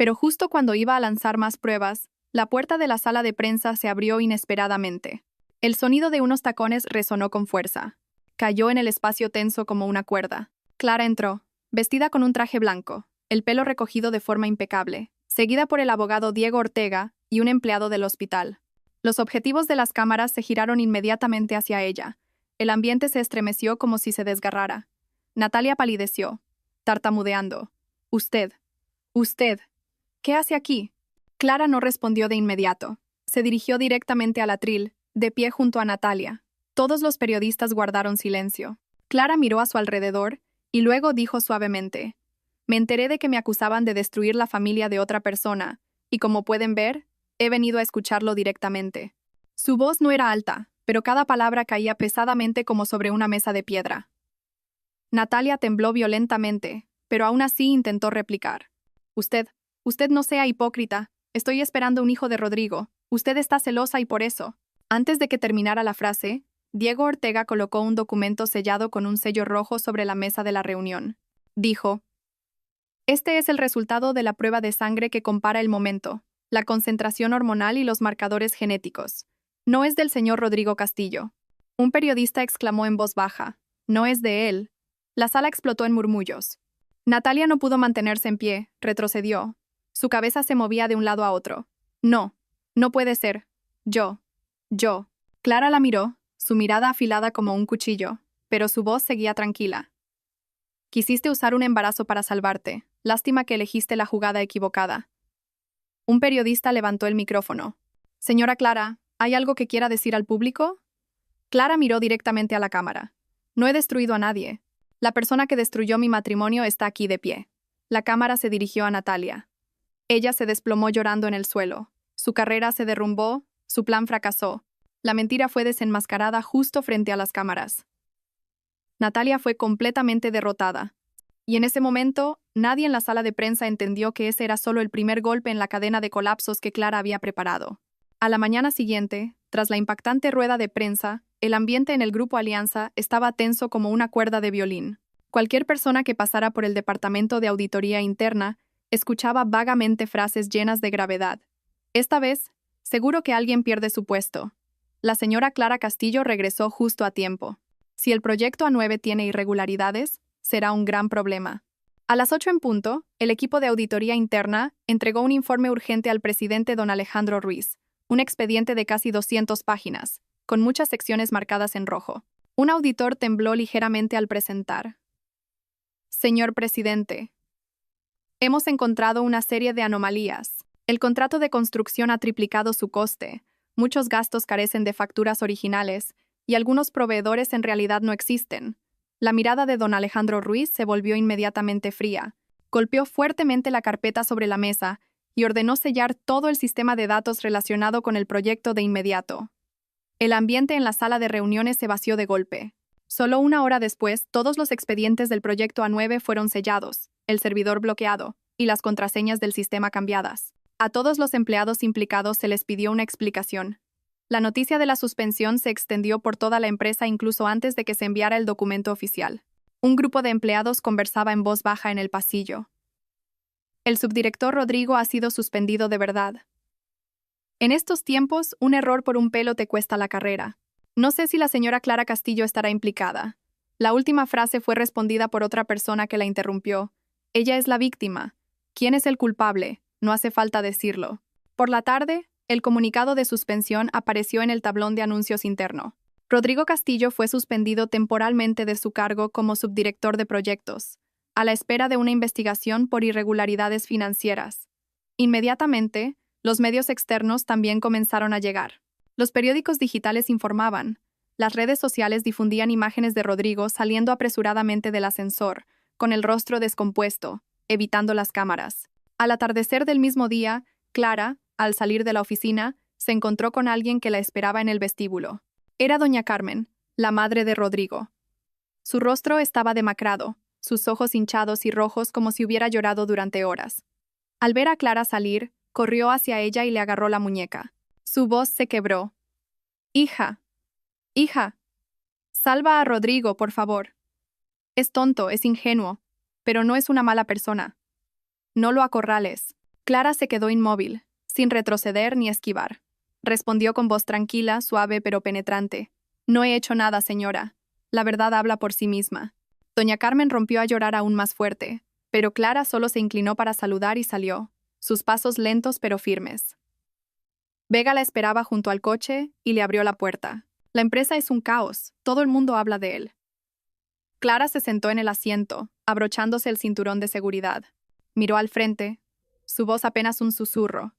Pero justo cuando iba a lanzar más pruebas, la puerta de la sala de prensa se abrió inesperadamente. El sonido de unos tacones resonó con fuerza. Cayó en el espacio tenso como una cuerda. Clara entró, vestida con un traje blanco, el pelo recogido de forma impecable, seguida por el abogado Diego Ortega y un empleado del hospital. Los objetivos de las cámaras se giraron inmediatamente hacia ella. El ambiente se estremeció como si se desgarrara. Natalia palideció, tartamudeando. Usted, ¿qué hace aquí? Clara no respondió de inmediato. Se dirigió directamente al atril, de pie junto a Natalia. Todos los periodistas guardaron silencio. Clara miró a su alrededor y luego dijo suavemente: me enteré de que me acusaban de destruir la familia de otra persona, y como pueden ver, he venido a escucharlo directamente. Su voz no era alta, pero cada palabra caía pesadamente como sobre una mesa de piedra. Natalia tembló violentamente, pero aún así intentó replicar. Usted no sea hipócrita. Estoy esperando un hijo de Rodrigo. Usted está celosa y por eso. Antes de que terminara la frase, Diego Ortega colocó un documento sellado con un sello rojo sobre la mesa de la reunión. Dijo: este es el resultado de la prueba de sangre que compara el momento, la concentración hormonal y los marcadores genéticos. No es del señor Rodrigo Castillo. Un periodista exclamó en voz baja: no es de él. La sala explotó en murmullos. Natalia no pudo mantenerse en pie, retrocedió. Su cabeza se movía de un lado a otro. No, no puede ser. Yo. Clara la miró, su mirada afilada como un cuchillo, pero su voz seguía tranquila. Quisiste usar un embarazo para salvarte. Lástima que elegiste la jugada equivocada. Un periodista levantó el micrófono. Señora Clara, ¿hay algo que quiera decir al público? Clara miró directamente a la cámara. No he destruido a nadie. La persona que destruyó mi matrimonio está aquí de pie. La cámara se dirigió a Natalia. Ella se desplomó llorando en el suelo. Su carrera se derrumbó, su plan fracasó. La mentira fue desenmascarada justo frente a las cámaras. Natalia fue completamente derrotada. Y en ese momento, nadie en la sala de prensa entendió que ese era solo el primer golpe en la cadena de colapsos que Clara había preparado. A la mañana siguiente, tras la impactante rueda de prensa, el ambiente en el Grupo Alianza estaba tenso como una cuerda de violín. Cualquier persona que pasara por el Departamento de Auditoría Interna escuchaba vagamente frases llenas de gravedad. Esta vez, seguro que alguien pierde su puesto. La señora Clara Castillo regresó justo a tiempo. Si el proyecto A9 tiene irregularidades, será un gran problema. A las 8 en punto, el equipo de auditoría interna entregó un informe urgente al presidente don Alejandro Ruiz, un expediente de casi 200 páginas, con muchas secciones marcadas en rojo. Un auditor tembló ligeramente al presentar. Señor presidente, hemos encontrado una serie de anomalías. El contrato de construcción ha triplicado su coste, muchos gastos carecen de facturas originales, y algunos proveedores en realidad no existen. La mirada de don Alejandro Ruiz se volvió inmediatamente fría. Golpeó fuertemente la carpeta sobre la mesa y ordenó sellar todo el sistema de datos relacionado con el proyecto de inmediato. El ambiente en la sala de reuniones se vació de golpe. Solo una hora después, todos los expedientes del proyecto A9 fueron sellados, el servidor bloqueado y las contraseñas del sistema cambiadas. A todos los empleados implicados se les pidió una explicación. La noticia de la suspensión se extendió por toda la empresa incluso antes de que se enviara el documento oficial. Un grupo de empleados conversaba en voz baja en el pasillo. El subdirector Rodrigo ha sido suspendido de verdad. En estos tiempos, un error por un pelo te cuesta la carrera. No sé si la señora Clara Castillo estará implicada. La última frase fue respondida por otra persona que la interrumpió. Ella es la víctima. ¿Quién es el culpable? No hace falta decirlo. Por la tarde, el comunicado de suspensión apareció en el tablón de anuncios interno. Rodrigo Castillo fue suspendido temporalmente de su cargo como subdirector de proyectos, a la espera de una investigación por irregularidades financieras. Inmediatamente, los medios externos también comenzaron a llegar. Los periódicos digitales informaban. Las redes sociales difundían imágenes de Rodrigo saliendo apresuradamente del ascensor, con el rostro descompuesto, evitando las cámaras. Al atardecer del mismo día, Clara, al salir de la oficina, se encontró con alguien que la esperaba en el vestíbulo. Era doña Carmen, la madre de Rodrigo. Su rostro estaba demacrado, sus ojos hinchados y rojos como si hubiera llorado durante horas. Al ver a Clara salir, corrió hacia ella y le agarró la muñeca. Su voz se quebró. Hija, salva a Rodrigo, por favor. Es tonto, es ingenuo, pero no es una mala persona. No lo acorrales. Clara se quedó inmóvil, sin retroceder ni esquivar. Respondió con voz tranquila, suave pero penetrante. No he hecho nada, señora. La verdad habla por sí misma. Doña Carmen rompió a llorar aún más fuerte, pero Clara solo se inclinó para saludar y salió, sus pasos lentos pero firmes. Vega la esperaba junto al coche y le abrió la puerta. La empresa es un caos, todo el mundo habla de él. Clara se sentó en el asiento, abrochándose el cinturón de seguridad. Miró al frente, su voz apenas un susurro.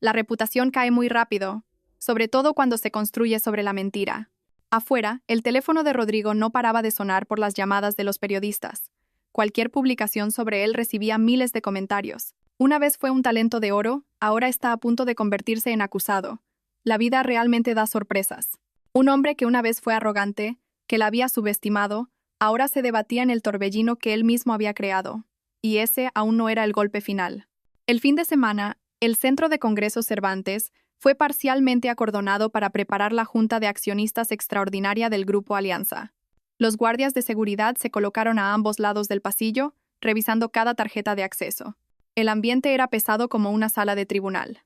La reputación cae muy rápido, sobre todo cuando se construye sobre la mentira. Afuera, el teléfono de Rodrigo no paraba de sonar por las llamadas de los periodistas. Cualquier publicación sobre él recibía miles de comentarios. Una vez fue un talento de oro, ahora está a punto de convertirse en acusado. La vida realmente da sorpresas. Un hombre que una vez fue arrogante, que la había subestimado, ahora se debatía en el torbellino que él mismo había creado. Y ese aún no era el golpe final. El fin de semana, el Centro de Congresos Cervantes fue parcialmente acordonado para preparar la Junta de Accionistas Extraordinaria del Grupo Alianza. Los guardias de seguridad se colocaron a ambos lados del pasillo, revisando cada tarjeta de acceso. El ambiente era pesado como una sala de tribunal.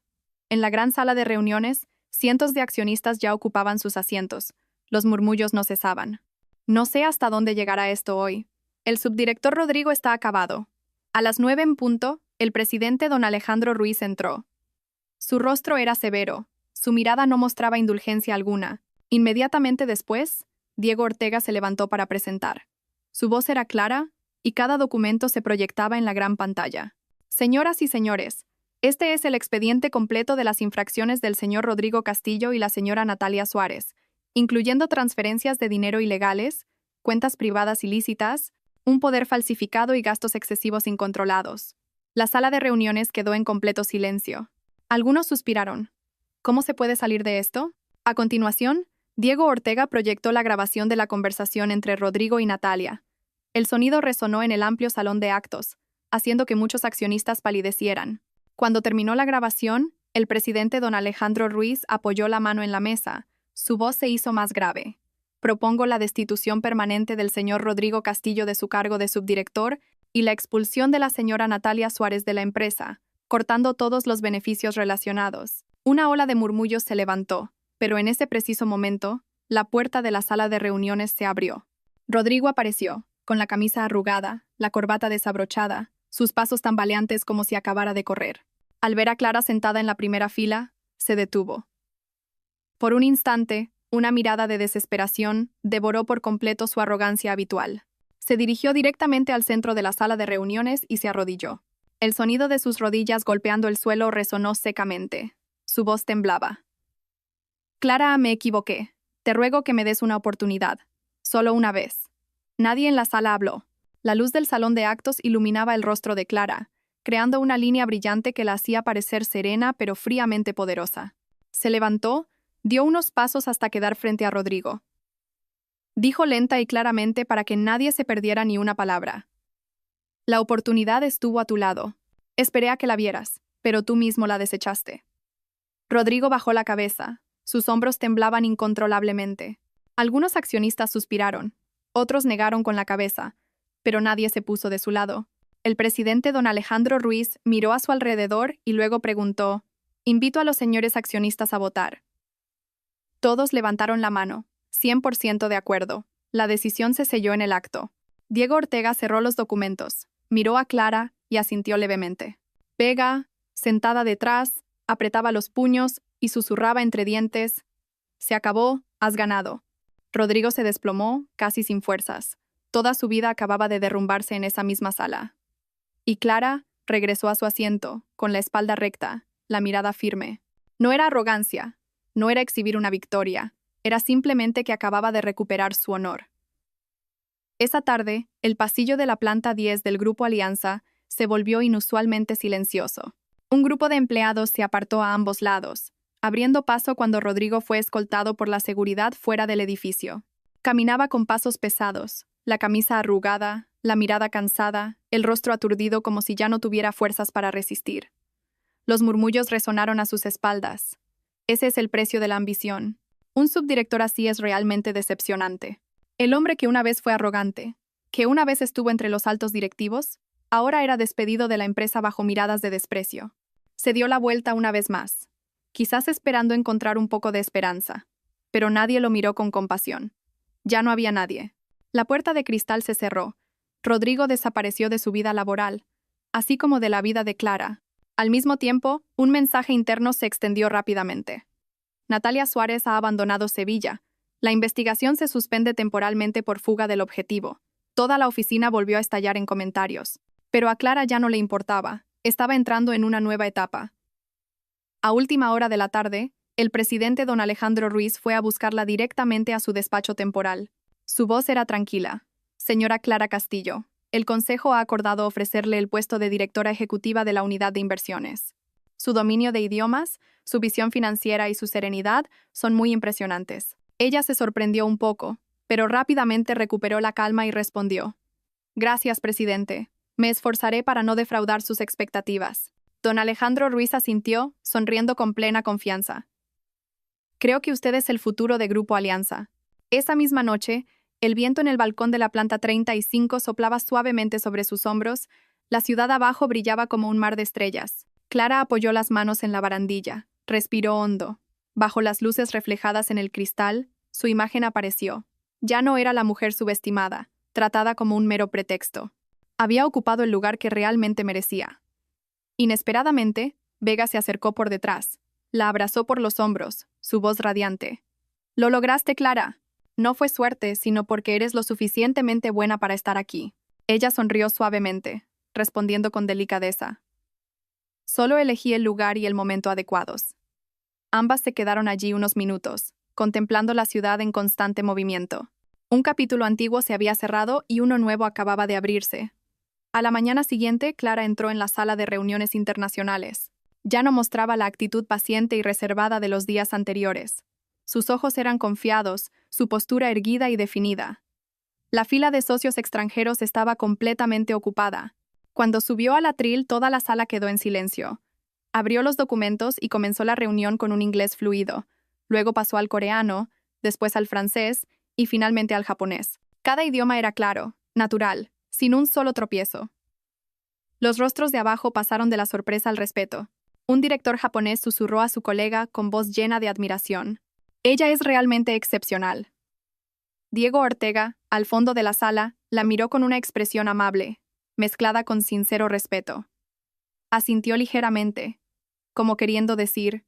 En la gran sala de reuniones, cientos de accionistas ya ocupaban sus asientos. Los murmullos no cesaban. No sé hasta dónde llegará esto hoy. El subdirector Rodrigo está acabado. A las 9 en punto, el presidente don Alejandro Ruiz entró. Su rostro era severo, su mirada no mostraba indulgencia alguna. Inmediatamente después, Diego Ortega se levantó para presentar. Su voz era clara, y cada documento se proyectaba en la gran pantalla. Señoras y señores, este es el expediente completo de las infracciones del señor Rodrigo Castillo y la señora Natalia Suárez, incluyendo transferencias de dinero ilegales, cuentas privadas ilícitas, un poder falsificado y gastos excesivos incontrolados. La sala de reuniones quedó en completo silencio. Algunos suspiraron. ¿Cómo se puede salir de esto? A continuación, Diego Ortega proyectó la grabación de la conversación entre Rodrigo y Natalia. El sonido resonó en el amplio salón de actos, haciendo que muchos accionistas palidecieran. Cuando terminó la grabación, el presidente don Alejandro Ruiz apoyó la mano en la mesa. Su voz se hizo más grave. Propongo la destitución permanente del señor Rodrigo Castillo de su cargo de subdirector y la expulsión de la señora Natalia Suárez de la empresa, cortando todos los beneficios relacionados. Una ola de murmullos se levantó, pero en ese preciso momento, la puerta de la sala de reuniones se abrió. Rodrigo apareció, con la camisa arrugada, la corbata desabrochada, sus pasos tambaleantes como si acabara de correr. Al ver a Clara sentada en la primera fila, se detuvo. Por un instante, una mirada de desesperación devoró por completo su arrogancia habitual. Se dirigió directamente al centro de la sala de reuniones y se arrodilló. El sonido de sus rodillas golpeando el suelo resonó secamente. Su voz temblaba. Clara, me equivoqué. Te ruego que me des una oportunidad. Solo una vez. Nadie en la sala habló. La luz del salón de actos iluminaba el rostro de Clara, creando una línea brillante que la hacía parecer serena pero fríamente poderosa. Se levantó, dio unos pasos hasta quedar frente a Rodrigo. Dijo lenta y claramente para que nadie se perdiera ni una palabra. La oportunidad estuvo a tu lado. Esperé a que la vieras, pero tú mismo la desechaste. Rodrigo bajó la cabeza. Sus hombros temblaban incontrolablemente. Algunos accionistas suspiraron, otros negaron con la cabeza, pero nadie se puso de su lado. El presidente don Alejandro Ruiz miró a su alrededor y luego preguntó: «Invito a los señores accionistas a votar». Todos levantaron la mano, 100% de acuerdo. La decisión se selló en el acto. Diego Ortega cerró los documentos, miró a Clara y asintió levemente. Vega, sentada detrás, apretaba los puños y susurraba entre dientes: «Se acabó, has ganado». Rodrigo se desplomó, casi sin fuerzas. Toda su vida acababa de derrumbarse en esa misma sala. Y Clara regresó a su asiento, con la espalda recta, la mirada firme. No era arrogancia, no era exhibir una victoria, era simplemente que acababa de recuperar su honor. Esa tarde, el pasillo de la planta 10 del Grupo Alianza se volvió inusualmente silencioso. Un grupo de empleados se apartó a ambos lados, abriendo paso cuando Rodrigo fue escoltado por la seguridad fuera del edificio. Caminaba con pasos pesados, la camisa arrugada, la mirada cansada, el rostro aturdido como si ya no tuviera fuerzas para resistir. Los murmullos resonaron a sus espaldas. Ese es el precio de la ambición. Un subdirector así es realmente decepcionante. El hombre que una vez fue arrogante, que una vez estuvo entre los altos directivos, ahora era despedido de la empresa bajo miradas de desprecio. Se dio la vuelta una vez más, quizás esperando encontrar un poco de esperanza, pero nadie lo miró con compasión. Ya no había nadie. La puerta de cristal se cerró. Rodrigo desapareció de su vida laboral, así como de la vida de Clara. Al mismo tiempo, un mensaje interno se extendió rápidamente. Natalia Suárez ha abandonado Sevilla. La investigación se suspende temporalmente por fuga del objetivo. Toda la oficina volvió a estallar en comentarios. Pero a Clara ya no le importaba. Estaba entrando en una nueva etapa. A última hora de la tarde, el presidente don Alejandro Ruiz fue a buscarla directamente a su despacho temporal. Su voz era tranquila. Señora Clara Castillo, el Consejo ha acordado ofrecerle el puesto de directora ejecutiva de la unidad de inversiones. Su dominio de idiomas, su visión financiera y su serenidad son muy impresionantes. Ella se sorprendió un poco, pero rápidamente recuperó la calma y respondió: Gracias, presidente. Me esforzaré para no defraudar sus expectativas. Don Alejandro Ruiz asintió, sonriendo con plena confianza. Creo que usted es el futuro de Grupo Alianza. Esa misma noche, el viento en el balcón de la planta 35 soplaba suavemente sobre sus hombros, la ciudad abajo brillaba como un mar de estrellas. Clara apoyó las manos en la barandilla, respiró hondo. Bajo las luces reflejadas en el cristal, su imagen apareció. Ya no era la mujer subestimada, tratada como un mero pretexto. Había ocupado el lugar que realmente merecía. Inesperadamente, Vega se acercó por detrás. La abrazó por los hombros, su voz radiante. «Lo lograste, Clara. No fue suerte, sino porque eres lo suficientemente buena para estar aquí». Ella sonrió suavemente, respondiendo con delicadeza. Solo elegí el lugar y el momento adecuados. Ambas se quedaron allí unos minutos, contemplando la ciudad en constante movimiento. Un capítulo antiguo se había cerrado y uno nuevo acababa de abrirse. A la mañana siguiente, Clara entró en la sala de reuniones internacionales. Ya no mostraba la actitud paciente y reservada de los días anteriores. Sus ojos eran confiados, su postura erguida y definida. La fila de socios extranjeros estaba completamente ocupada. Cuando subió al atril, toda la sala quedó en silencio. Abrió los documentos y comenzó la reunión con un inglés fluido. Luego pasó al coreano, después al francés y finalmente al japonés. Cada idioma era claro, natural, sin un solo tropiezo. Los rostros de abajo pasaron de la sorpresa al respeto. Un director japonés susurró a su colega con voz llena de admiración: «Ella es realmente excepcional». Diego Ortega, al fondo de la sala, la miró con una expresión amable, mezclada con sincero respeto. Asintió ligeramente, como queriendo decir: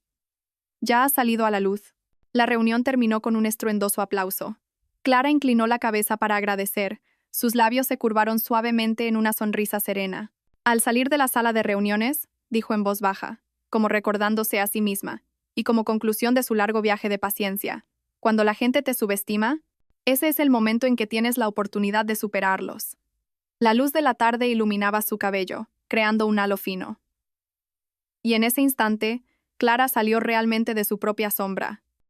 «Ya ha salido a la luz». La reunión terminó con un estruendoso aplauso. Clara inclinó la cabeza para agradecer. Sus labios se curvaron suavemente en una sonrisa serena. Al salir de la sala de reuniones, dijo en voz baja, como recordándose a sí misma, y como conclusión de su largo viaje de paciencia: «Cuando la gente te subestima, ese es el momento en que tienes la oportunidad de superarlos». La luz de la tarde iluminaba su cabello, creando un halo fino. Y en ese instante, Clara salió realmente de su propia sombra.